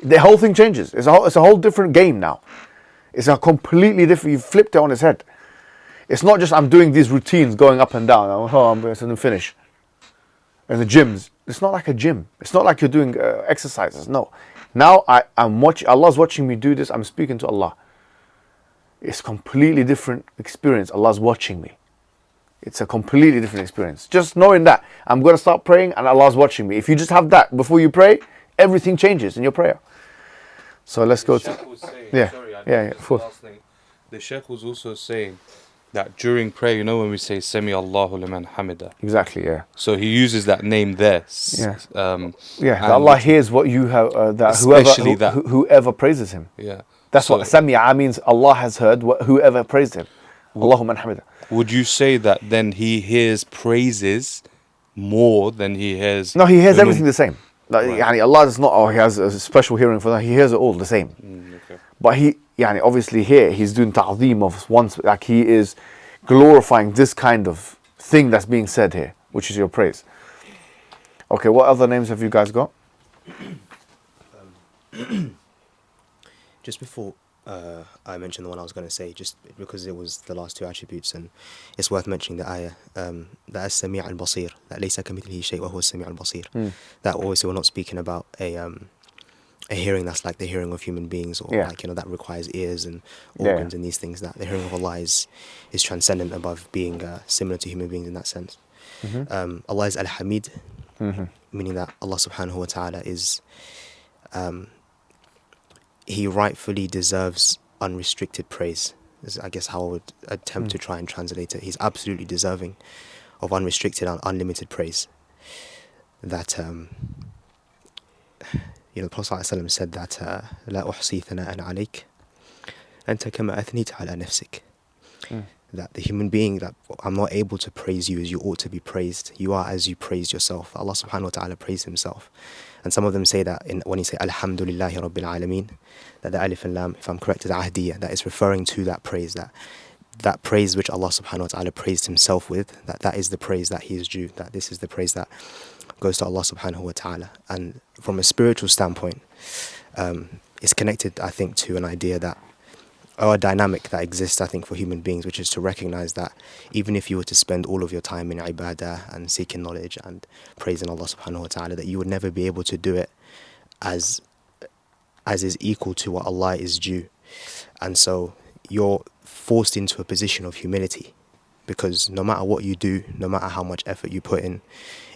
The whole thing changes. It's a whole different game now. It's a completely different. You've flipped it on its head. It's not just I'm doing these routines going up and down. I'm going to finish. And the gyms. It's not like a gym. It's not like you're doing exercises. No. Now I'm watching. Allah's watching me do this. I'm speaking to Allah. It's a completely different experience. Allah's watching me. It's a completely different experience. Just knowing that I'm going to start praying and Allah's watching me. If you just have that before you pray, everything changes in your prayer. So let's go to. Yeah, of course. The Sheikh was also saying that during prayer, you know, when we say Sami Allahu liman hamida. Exactly. Yeah. So he uses that name there. Yeah. That Allah hears what you have. Whoever praises Him. Yeah. That's what Sami'a means. Allah has heard whoever praised Him. Allahumma hamida. Would you say that then He hears praises more than He hears? No, He hears everything the same. Like, Allah is not. He has a special hearing for that. He hears it all the same. Okay. But obviously here He's doing ta'zeem of once, like He is glorifying this kind of thing that's being said here, which is your praise. Okay, what other names have you guys got? Just before I mentioned the one I was going to say, just because it was the last two attributes, and it's worth mentioning the ayah, that as-Sami' al-Basir, that laysa kamithlihi shay' wa huwa as-Sami' al-Basir. That obviously we're not speaking about a hearing that's like the hearing of human beings, or like, you know, that requires ears and organs and these things. That the hearing of Allah is transcendent above being similar to human beings in that sense. Allah is Al-Hamid, meaning that Allah subhanahu wa ta'ala is He rightfully deserves unrestricted praise, is I guess how I would attempt to try and translate it. He's absolutely deserving of unrestricted and unlimited praise. That the Prophet ﷺ said that لا أحصي ثناء عليك أنت كما أثنيت على نفسك. that the human being, that I'm not able to praise you as you ought to be praised. You are as you praised yourself. Allah subhanahu wa ta'ala praised himself. And some of them say that when you say Alhamdulillahi Rabbil Alameen, that the alif and lam, if I'm correct, is ahdiyah, that is referring to that praise, that praise which Allah subhanahu wa ta'ala praised himself with, that is the praise that he is due, that this is the praise that goes to Allah subhanahu wa ta'ala. And from a spiritual standpoint, it's connected, I think, to an idea that, or a dynamic that exists, I think, for human beings, which is to recognize that even if you were to spend all of your time in ibadah and seeking knowledge and praising Allah subhanahu wa ta'ala, that you would never be able to do it as is equal to what Allah is due. And so you're forced into a position of humility, because no matter what you do, no matter how much effort you put in,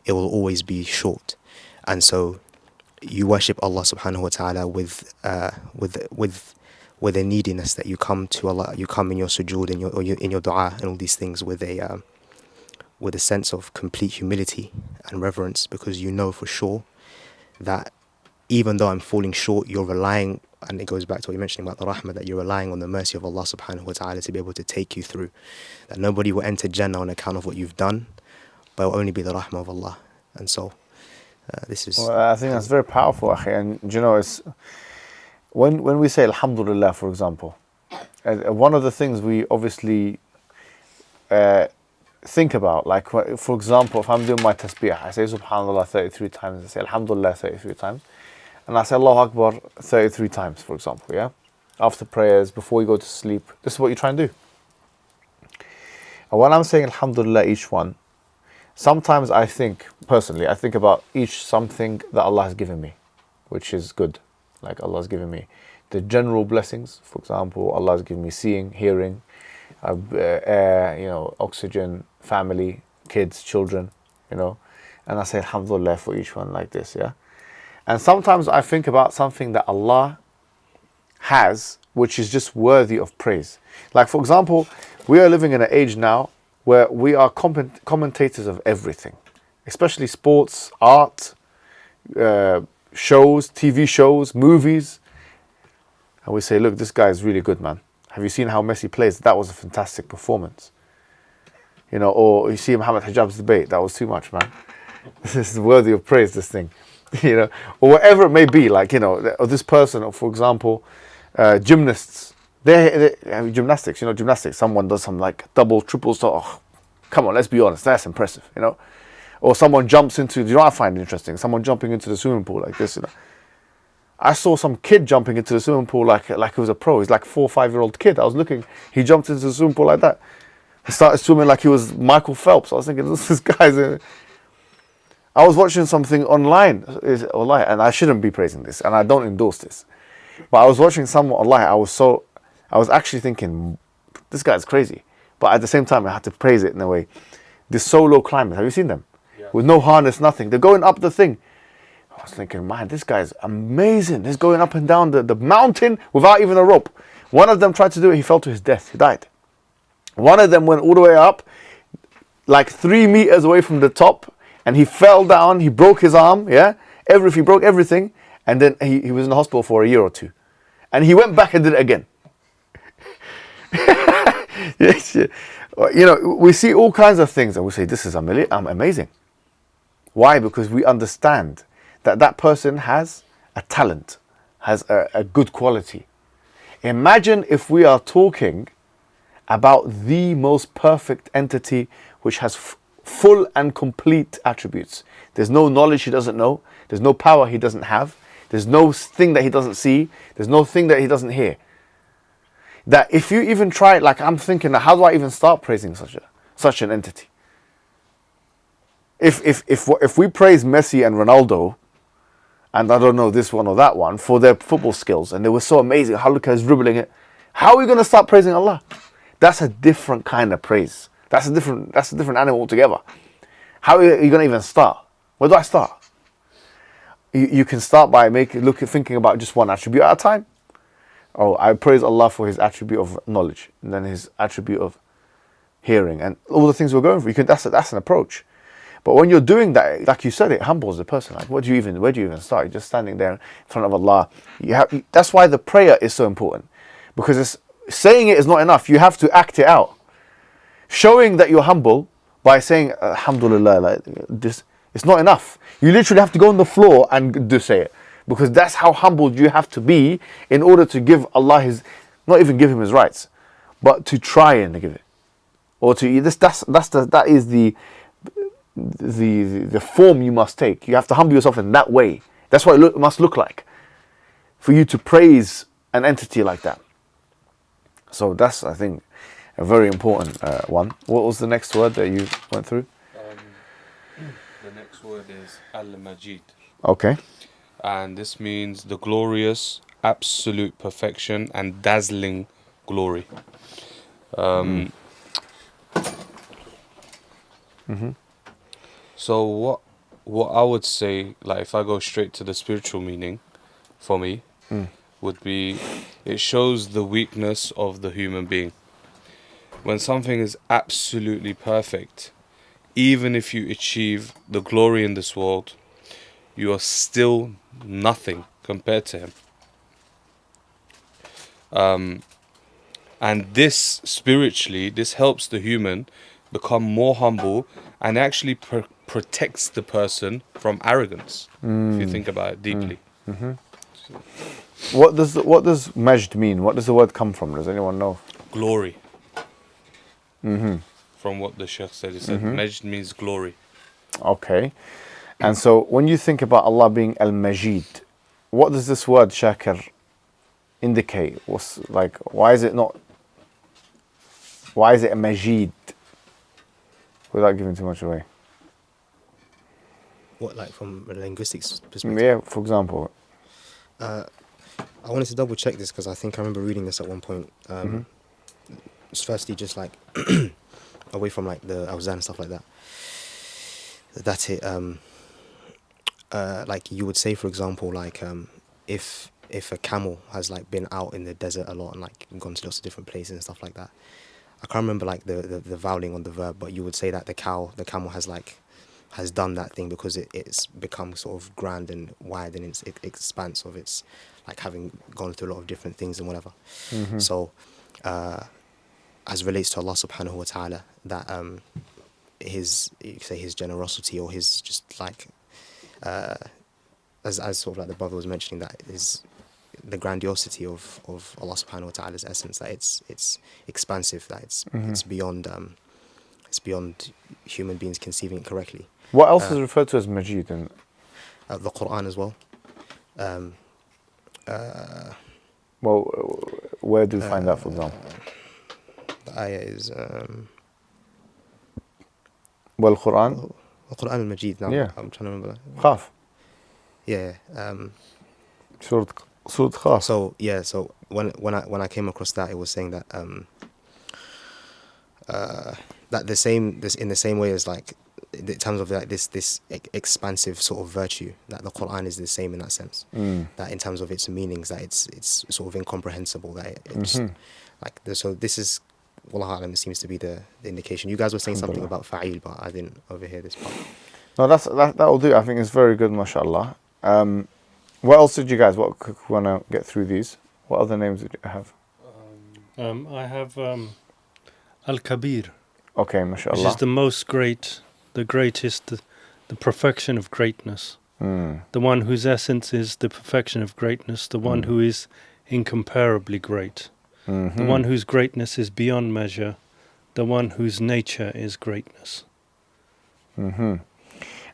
it will always be short. And so you worship Allah subhanahu wa ta'ala with a neediness, that you come to Allah, you come in your sujood, in your dua and all these things with a sense of complete humility and reverence, because you know for sure that even though I'm falling short, you're relying, and it goes back to what you mentioned about the rahmah, that you're relying on the mercy of Allah subhanahu wa ta'ala to be able to take you through. That nobody will enter Jannah on account of what you've done, but it will only be the rahmah of Allah. And so this is... Well, I think that's very powerful, akhi. And you know, it's when we say Alhamdulillah, for example, one of the things we obviously think about, like for example, if I'm doing my tasbih, I say Subhanallah 33 times, I say Alhamdulillah 33 times, and I say Allahu Akbar 33 times, for example, yeah? After prayers, before you go to sleep, this is what you try and do. And when I'm saying Alhamdulillah each one, sometimes I think about each something that Allah has given me, which is good. Like Allah has given me the general blessings. For example, Allah has given me seeing, hearing, air, oxygen, family, kids, children, and I say Alhamdulillah for each one like this, yeah. And sometimes I think about something that Allah has, which is just worthy of praise. Like for example, we are living in an age now where we are commentators of everything, especially sports, art, shows, TV shows, movies. And we say, look, this guy is really good, man. Have you seen how Merzee plays? That was a fantastic performance. Or you see Mohammed Hijab's debate. That was too much, man. This is worthy of praise, this thing. Or whatever it may be, like, or this person, or for example, gymnasts. They gymnastics, gymnastics. Someone does some like double, triple stuff. Oh, come on, let's be honest. That's impressive, Or someone jumps into, I find interesting? Someone jumping into the swimming pool like this, I saw some kid jumping into the swimming pool like he was a pro. He's like 4 or 5-year-old kid. I was looking, he jumped into the swimming pool like that. He started swimming like he was Michael Phelps. I was thinking, this guy's... I was watching something online, and I shouldn't be praising this, and I don't endorse this. But I was watching someone online, I was actually thinking, this guy's crazy. But at the same time, I had to praise it in a way. The solo climbers, have you seen them? Yeah. With no harness, nothing. They're going up the thing. I was thinking, man, this guy's amazing. He's going up and down the mountain without even a rope. One of them tried to do it, he fell to his death, he died. One of them went all the way up, like 3 meters away from the top, and he fell down, he broke his arm, yeah? He broke everything, and then he was in the hospital for a year or two. And he went back and did it again. Yes, yeah. We see all kinds of things, and we say, this is amazing. Why? Because we understand that person has a talent, has a good quality. Imagine if we are talking about the most perfect entity which has full and complete attributes. There's no knowledge he doesn't know. There's no power he doesn't have. There's no thing that he doesn't see. There's no thing that he doesn't hear. That if you even try, like I'm thinking, how do I even start praising such an entity? If we praise Messi and Ronaldo, and I don't know this one or that one, for their football skills, and they were so amazing, how Luka is dribbling it, how are we going to start praising Allah? That's a different kind of praise. That's a different animal altogether. How are you going to even start? Where do I start? You can start by thinking about just one attribute at a time. Oh, I praise Allah for His attribute of knowledge, and then His attribute of hearing, and all the things we're going for. That's an approach. But when you're doing that, like you said, it humbles the person. Like, where do you even start? You're just standing there in front of Allah. That's why the prayer is so important, because saying it is not enough. You have to act it out. showing that you're humble by saying Alhamdulillah, like this, it's not enough. You literally have to go on the floor and do say it, because that's how humbled you have to be in order to give Allah his, not even give him his rights, but to try and give it, or to that is the form you must take. You have to humble yourself in that way. That's what it must look like for you to praise an entity like that. So that's, I think, a very important one. What was the next word that you went through? The next word is Al-Majid. Okay. And this means the glorious, absolute perfection and dazzling glory. So what I would say, like if I go straight to the spiritual meaning for me, would be it shows the weakness of the human being. When something is absolutely perfect, even if you achieve the glory in this world, you are still nothing compared to him. And this spiritually, this helps the human become more humble and actually protects the person from arrogance, if you think about it deeply. What does Majd mean? What does the word come from? Does anyone know? Glory. From what the Sheikh said, he said Majd means glory. Okay. And so when you think about Allah being Al-Majid, what does this word Shakir indicate? Why is it a Majid? Without giving too much away. What, like from a linguistics perspective? Yeah, for example. I wanted to double check this because I think I remember reading this at one point. It's firstly just like away from like the awzan and stuff like that. That's it. Like you would say, for example, like if a camel has like been out in the desert a lot and like gone to lots of different places and stuff like that. I can't remember like the vowing on the verb, but you would say that the camel has done that thing because it's become sort of grand and wide in its expanse of its, like having gone through a lot of different things and whatever. So as relates to Allah subhanahu wa ta'ala, that you could say his generosity or his just like as sort of like the brother was mentioning, that is the grandiosity of Allah subhanahu wa ta'ala's essence, that it's expansive, that it's beyond human beings conceiving it correctly. What else is referred to as Majid? And the Quran as well. well, where do you find that, for example? The ayah is Well, Quran. Quran al-Majid. Now Yeah. I'm trying to remember. Khaf. Yeah. Surat Khaf. So yeah. So when I came across that, it was saying that that in the same way as like in terms of like this expansive sort of virtue, that the Quran is the same in that sense. That in terms of its meanings, that it's sort of incomprehensible. That it's like so this is. Wallahu alam, seems to be the indication. You guys were saying something about fa'il, but I didn't overhear this part. No, that'll do. I think it's very good, mashallah. What else did you guys want to get through these? What other names did you have? I have Al-Kabir, Okay, which mashallah. is the greatest, the perfection of greatness. The one whose essence is the perfection of greatness, the one who is incomparably great. The one whose greatness is beyond measure, the one whose nature is greatness. And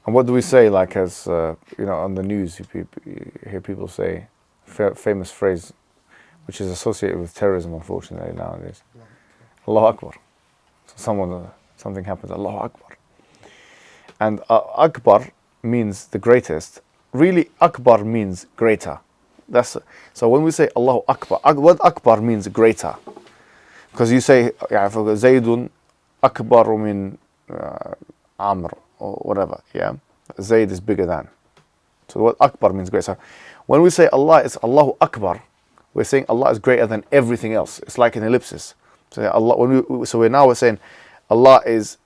what do we say, like as on the news, you hear people say famous phrase, which is associated with terrorism, unfortunately nowadays. Allahu Akbar. So something happens, Allahu Akbar. And Akbar means the greatest. Really, Akbar means greater. So when we say Allahu Akbar, what Akbar means greater. Because you say, Zaydun Akbar min Amr, or whatever, yeah? Zayd is bigger than. So what Akbar means greater. So when we say Allah is Allahu Akbar, we're saying Allah is greater than everything else. It's like an ellipsis. So we're saying Allah is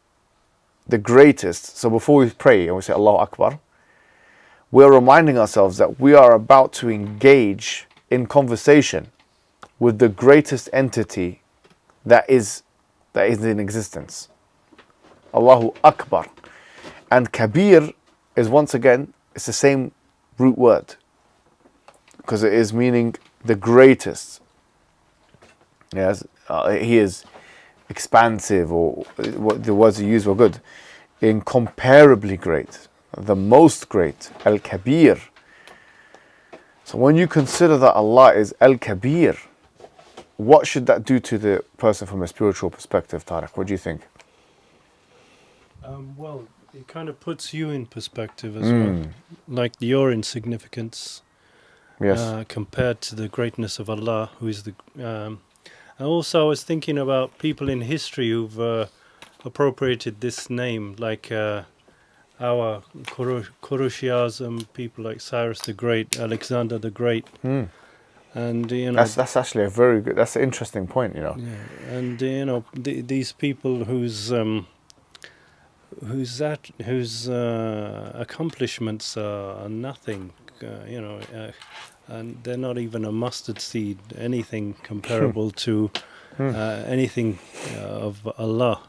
the greatest. So before we pray and we say Allahu Akbar, we're reminding ourselves that we are about to engage in conversation with the greatest entity that is that is in existence. Allahu Akbar. And Kabir is once again, it's the same root word, because it is meaning the greatest. Yes, he is expansive, or what the words he used were good. Incomparably great, the most great, Al-Kabir. So when you consider that Allah is Al-Kabir, what should that do to the person from a spiritual perspective, Tariq? What do you think? Well, it kind of puts you in perspective as well, like your insignificance compared to the greatness of Allah, who is the. And also, I was thinking about people in history who've appropriated this name, like our Khurushiasm, people like Cyrus the Great, Alexander the Great, and you know that's actually a very good. That's an interesting point, you know. Yeah, and you know these people whose accomplishments are nothing, you know, and they're not even a mustard seed, anything comparable to anything of Allah.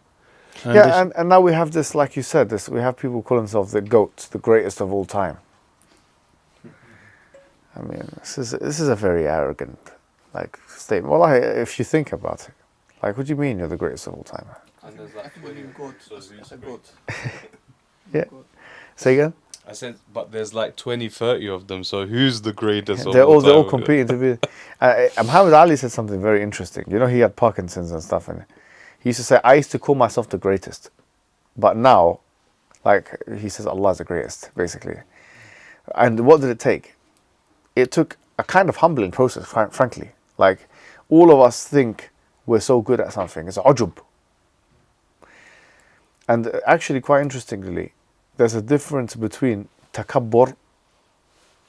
And and now we have this, like you said, we have people who call themselves the GOAT, the greatest of all time. I mean, this is a very arrogant, like, statement. Well, if you think about it, like, what do you mean you're the greatest of all time? And there's like 20 Yeah. Say again? I said, but there's like 20, 30 of them, so who's the greatest of They're all all time? competing to be. Muhammad Ali said something very interesting. You know, he had Parkinson's and stuff, and he used to say, I used to call myself the greatest, but now, like, he says, Allah is the greatest, basically. And what did it take? It took a kind of humbling process, frankly. Like, all of us think we're so good at something. It's ujub. And actually, quite interestingly, there's a difference between takabbur,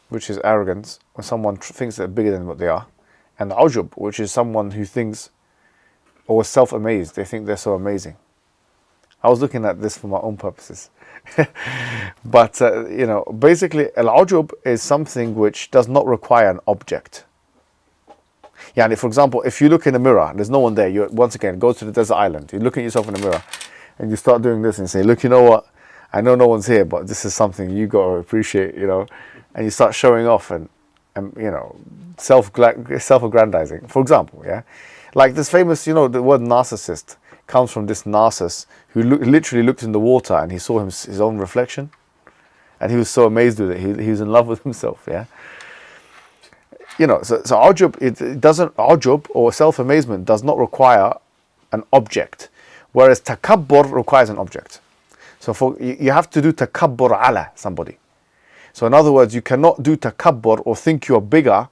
which is arrogance, when someone thinks they're bigger than what they are, and ujub, which is someone who thinks, or is self-amazed. They think they're so amazing. I was looking at this for my own purposes. But, you know, basically, al-ujub is something which does not require an object. Yani, for example, if you look in the mirror, there's no one there. You once again go to the desert island. You look at yourself in the mirror, and you start doing this and say, look, you know what? I know no one's here, but this is something you got to appreciate, you know. And you start showing off and you know, self-aggrandizing. For example, yeah, like this famous, you know, the word narcissist comes from this Narcissus who literally looked in the water and he saw his own reflection, and he was so amazed with it. He was in love with himself. Yeah. You know, so ujub, it doesn't, ujub or self-amazement does not require an object, whereas takabbur requires an object. So you have to do takabbur ala somebody. So in other words, you cannot do takabbur or think you're bigger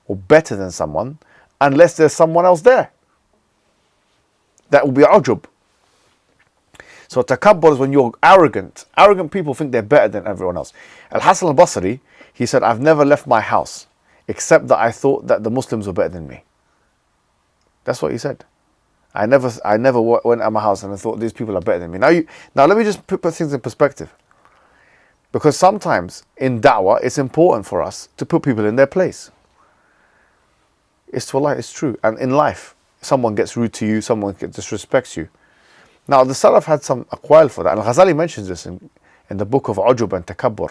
or better than someone unless there's someone else there. That will be ujub. So takabbur is when you're arrogant. Arrogant people think they're better than everyone else. Al-Hasan al-Basri, he said, I've never left my house except that I thought that the Muslims were better than me. That's what he said. I never went out of my house and I thought these people are better than me. Now let me just put things in perspective. Because sometimes in da'wah, it's important for us to put people in their place. It's true. And in life, someone gets rude to you, someone disrespects you. Now the Salaf had some aqwal for that. And Ghazali mentions this in the book of Ujub and Takabbur.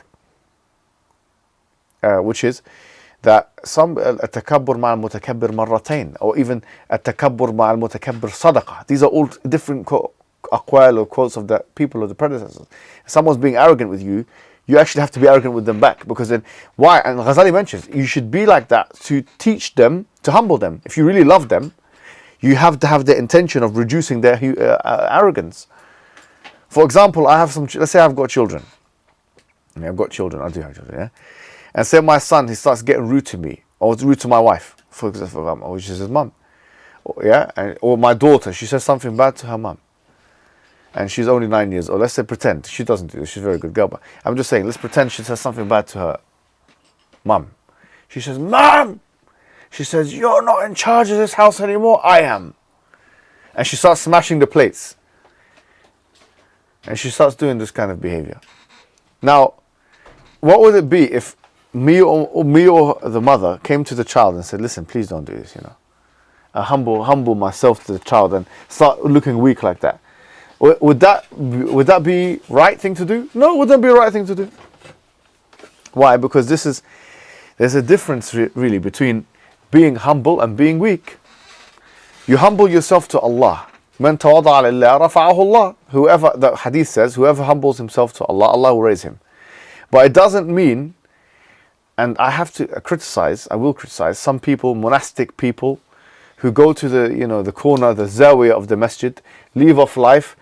Which is that some التكبر مع المتكبر مرتين, or even التكبر مع المتكبر صدقة. These are all different aqwal or quotes of the people of the predecessors. If someone's being arrogant with you, you actually have to be arrogant with them back, because then why? And Ghazali mentions you should be like that to teach them, to humble them. If you really love them, you have to have the intention of reducing their arrogance. For example, let's say I've got children. I do have children, yeah? And say my son, he starts getting rude to me, or rude to my wife, for example, which is his mum. Yeah? Or my daughter, she says something bad to her mum. And she's only 9 years old. Let's say pretend. She doesn't do this. She's a very good girl. But I'm just saying, let's pretend she says something bad to her mum. She says, Mum! She says, you're not in charge of this house anymore. I am. And she starts smashing the plates. And she starts doing this kind of behavior. Now, what would it be if me or the mother came to the child and said, listen, please don't do this, you know. humble myself to the child and start looking weak like that. Would that be right thing to do? No, it wouldn't be the right thing to do. Why? Because there's a difference really between being humble and being weak. You humble yourself to Allah. Man tawada'a lillah rafa'ahu Allah. Whoever, the hadith says, whoever humbles himself to Allah, Allah will raise him. But it doesn't mean, and I have to I will criticize some people, monastic people, who go to the corner, the zawiyah of the masjid, leave off life,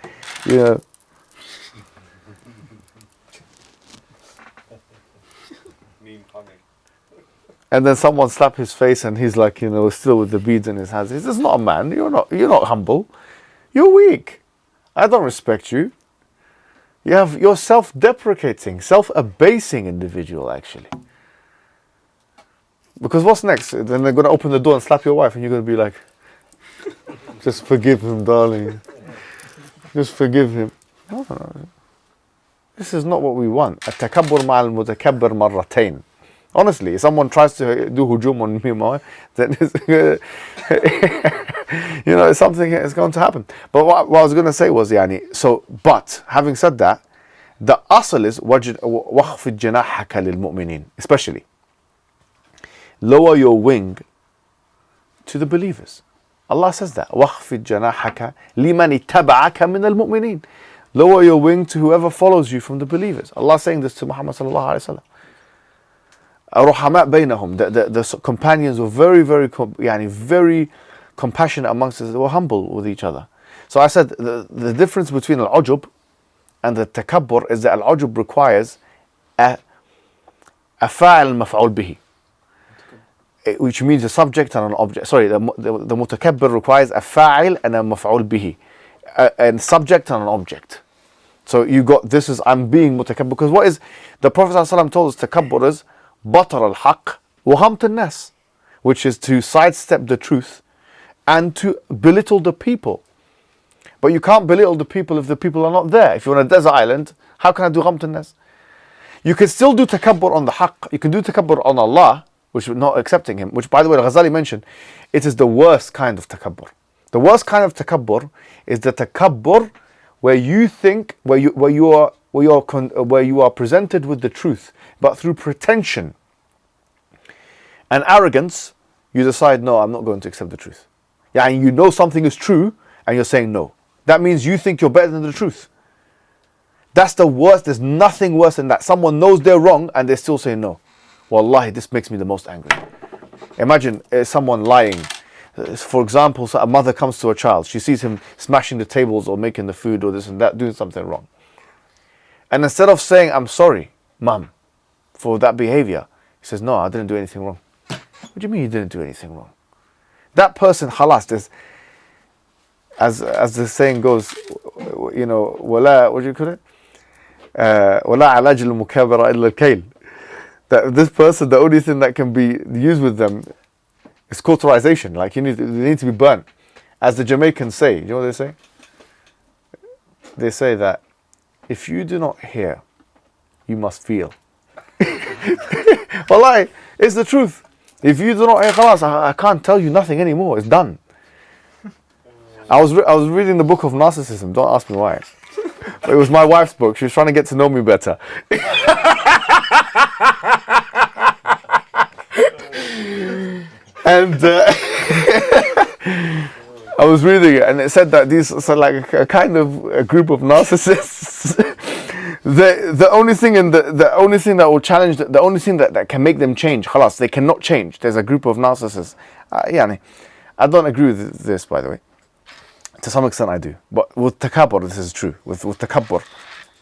and then someone slap his face and he's like, still with the beads in his hands. He says, not a man, you're not humble. You're weak. I don't respect you. You're self-deprecating, self-abasing individual actually. Because what's next? Then they're going to open the door and slap your wife and you're going to be like, just forgive him, darling. Just forgive him. No. This is not what we want. التكبر مع المتكبر مرتين. Honestly, if someone tries to do hujum on me, then it's something is going to happen. But what I was going to say was, but having said that, the asl is وَخْفِضْ جَنَاحَكَ لِلْمُؤْمِنِينَ, especially. Lower your wing to the believers. Allah says that. وَخْفِضْ جَنَاحَكَ لِمَنِ اتَّبَعَكَ مِنَ الْمُؤْمِنِينَ. Lower your wing to whoever follows you from the believers. Allah is saying this to Muhammad sallallahu alaihi wasallam. Ar-Rahman baynahum. The companions were very, very, very compassionate amongst us. They were humble with each other. So I said the difference between al-ujub and the takabbur is that al-ujub requires a fa'il maf'ul bihi, which means a subject and an object. Sorry, the mutakabbir requires a fa'il and a maf'ul bihi, a subject and an object. So you got, this is, I'm being mutakabbir, because what is, the Prophet ﷺ told us takabbur is batar al-haq wa hamt al-nas, which is to sidestep the truth and to belittle the people. But you can't belittle the people if the people are not there. If you're on a desert island, how can I do hamt al-nas? You can still do takabbur on the haqq, you can do takabbur on Allah, which is not accepting him, which by the way Ghazali mentioned, it is the worst kind of takabbur. The worst kind of takabbur is the takabbur where you think, where you are presented with the truth, but through pretension and arrogance, you decide, no, I'm not going to accept the truth. Yeah, and you know something is true, and you're saying no. That means you think you're better than the truth. That's the worst. There's nothing worse than that. Someone knows they're wrong, and they still say no. Wallahi, this makes me the most angry. Imagine someone lying. For example, so a mother comes to a child. She sees him smashing the tables or making the food or this and that, doing something wrong. And instead of saying, I'm sorry, mum, for that behavior, he says, no, I didn't do anything wrong. What do you mean you didn't do anything wrong? That person, khalas, as the saying goes, wala, what do you call it? Wala alaj al-mukabara illa al-kayl. That this person, the only thing that can be used with them is cauterization. Like they need to be burnt. As the Jamaicans say, you know what they say? They say that if you do not hear, you must feel. Wallahi, it's the truth. If you do not hear, khalas, I can't tell you nothing anymore. It's done. I was reading the book of narcissism. Don't ask me why. But it was my wife's book. She was trying to get to know me better. And I was reading it, and it said that these are like a kind of a group of narcissists. the only thing that will challenge, the only thing that can make them change, khalas, they cannot change. There's a group of narcissists. I don't agree with this, by the way. To some extent, I do. But with takabbur, this is true. With takabbur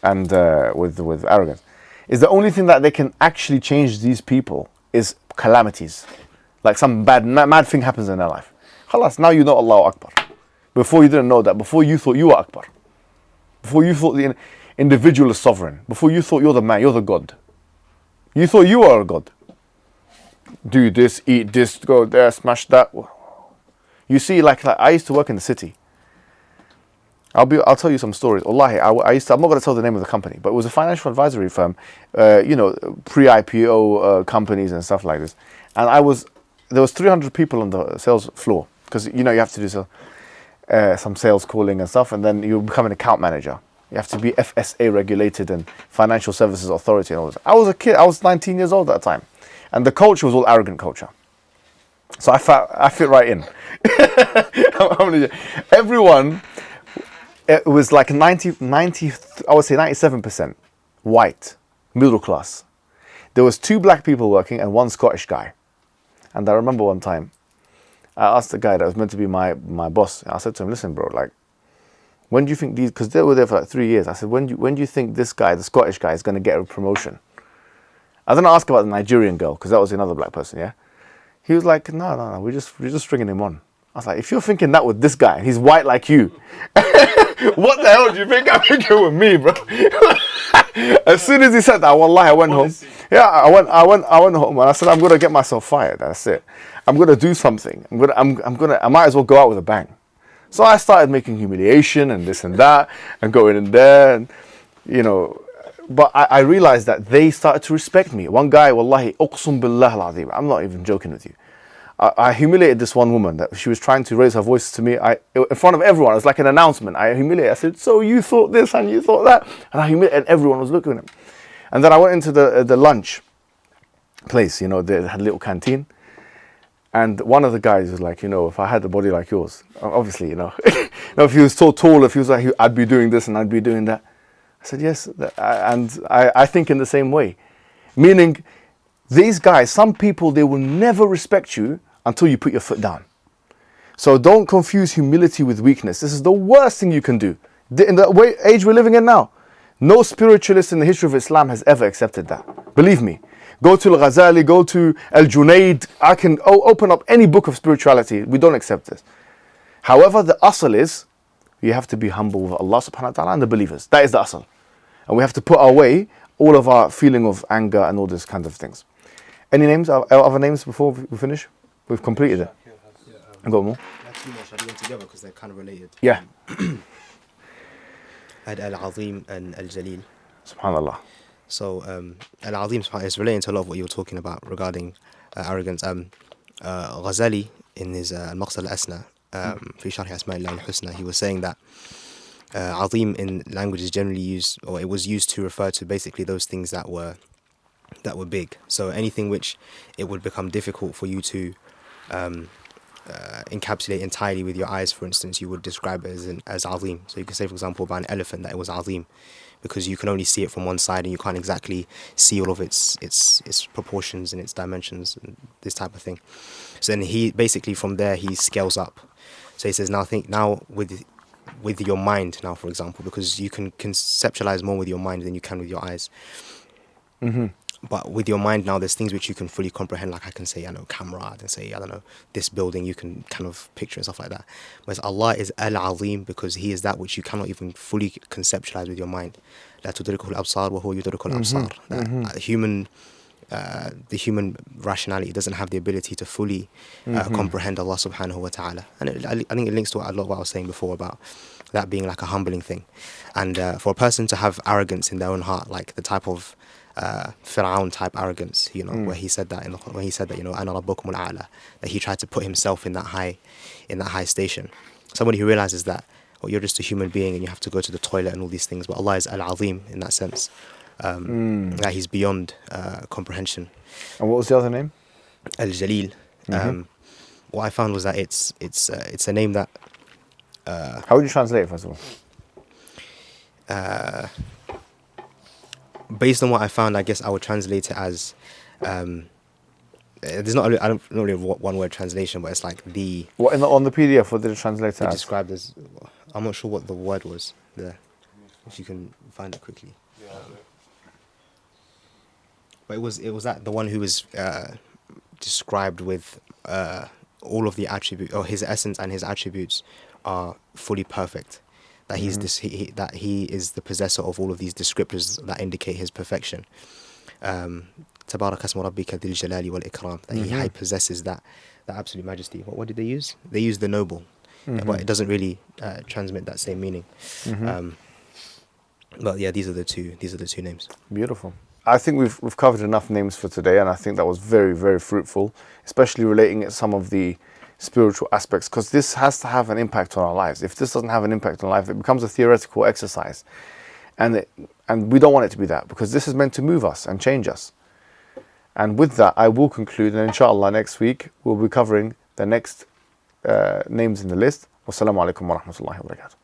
and with arrogance, is the only thing that they can actually change these people is calamities. Like some mad thing happens in their life. Khalas, now you know Allahu Akbar. Before you didn't know that. Before you thought you were Akbar. Before you thought the individual is sovereign. Before you thought you're the man, you're the God. You thought you are a God. Do this, eat this, go there, smash that. You see, like I used to work in the city. I'll tell you some stories. Wallahi, I'm not going to tell the name of the company, but it was a financial advisory firm, pre-IPO companies and stuff like this. And there was 300 people on the sales floor. because you have to do some sales calling and stuff, and then you become an account manager. You have to be FSA regulated and Financial Services Authority and all this. I was a kid. I was 19 years old at the time, and the culture was all arrogant culture. So I fit right in. Everyone, it was like 90, I would say 97% white, middle class. There was 2 black people working and 1 Scottish guy. And I remember one time, I asked the guy that was meant to be my boss. I said to him, listen, bro, like, when do you think these, because they were there for like 3 years. I said, when do you think this guy, the Scottish guy, is going to get a promotion? I didn't ask about the Nigerian girl, because that was another black person, yeah? He was like, no, we're just stringing him on. I was like, if you're thinking that with this guy, he's white like you, what the hell do you think I'm thinking with me, bro? As soon as he said that, wallahi, I went home. Yeah, I went home and I said, I'm gonna get myself fired. That's it. I'm gonna do something. I might as well go out with a bang. So I started making humiliation and this and that, and going in there, and But I realized that they started to respect me. One guy, wallahi, uqsum billah al-azim, I'm not even joking with you. I humiliated this one woman that she was trying to raise her voice to me in front of everyone. It was like an announcement. I humiliated. I said, so you thought this and you thought that. And I humiliated, and everyone was looking at me. And then I went into the lunch place, they had a little canteen. And one of the guys was like, if I had a body like yours, obviously, if he was so tall, if he was like, I'd be doing this and I'd be doing that. I said, yes, and I think in the same way. Meaning, these guys, some people, they will never respect you until you put your foot down. So don't confuse humility with weakness. This is the worst thing you can do. In the age we're living in now, no spiritualist in the history of Islam has ever accepted that. Believe me. Go to Al-Ghazali, go to Al-Junaid. I can open up any book of spirituality. We don't accept this. However, the asl is, you have to be humble with Allah subhanahu wa ta'ala and the believers. That is the asl. And we have to put away all of our feeling of anger and all these kinds of things. Any names, other names before we finish? We've completed it. I've got more. Two more, shall I do them together because they're kind of related? Yeah. Al-Azim and Al-Jalil. SubhanAllah. So Al-Azim is relating to a lot of what you were talking about regarding arrogance. Ghazali in his Al-Maqsad Al-Asna, fi Sharh Asma' Al-Husna, he was saying that Azim in language is generally used, or it was used to refer to basically those things that were big. So anything which it would become difficult for you to encapsulate entirely with your eyes, for instance, you would describe it as Azim. So you can say, for example, about an elephant that it was Azim, because you can only see it from one side and you can't exactly see all of its proportions and its dimensions and this type of thing. So then he basically from there he scales up. So he says, now with your mind now, for example, because you can conceptualize more with your mind than you can with your eyes. Mm-hmm. But with your mind now, there's things which you can fully comprehend, like I can say, camera, I can say, this building, you can kind of picture and stuff like that. Whereas Allah is Al-Azim because He is that which you cannot even fully conceptualize with your mind. لا تدركه الأبصار وهو يدرك الأبصار. The human rationality doesn't have the ability to fully comprehend Allah subhanahu wa ta'ala. And I think it links to a lot of what I was saying before about that being like a humbling thing. And for a person to have arrogance in their own heart, like the type of Fir'aun type arrogance, where he said that أنا ربكم الأعلى, that he tried to put himself in that high station. Somebody who realizes that you're just a human being and you have to go to the toilet and all these things, but Allah is Al-Azim in that sense, that He's beyond comprehension. And what was the other name? Al-Jalil. What I found was that it's a name that. How would you translate it, first of all? Based on what I found, I guess I would translate it as there's not really one word translation, but it's like the. What on the PDF? What did it translate as? Described as. I'm not sure what the word was there. If you can find it quickly. Yeah. But it was that the one who was described with all of the attributes, or his essence and his attributes are fully perfect. That that he is the possessor of all of these descriptors that indicate his perfection. تبارك اسم ربك ذي الجلال والإكرام. That he possesses that absolute majesty. What did they use? They used the noble, but it doesn't really transmit that same meaning. But yeah, these are the two names. Beautiful. I think we've covered enough names for today, and I think that was very, very fruitful, especially relating some of the spiritual aspects, because this has to have an impact on our lives. If this doesn't have an impact on life, it becomes a theoretical exercise, and we don't want it to be that, because this is meant to move us and change us. And with that, I will conclude, and inshallah next week we'll be covering the next names in the list. Wassalamu alaikum wa rahmatullahi wa barakatuh.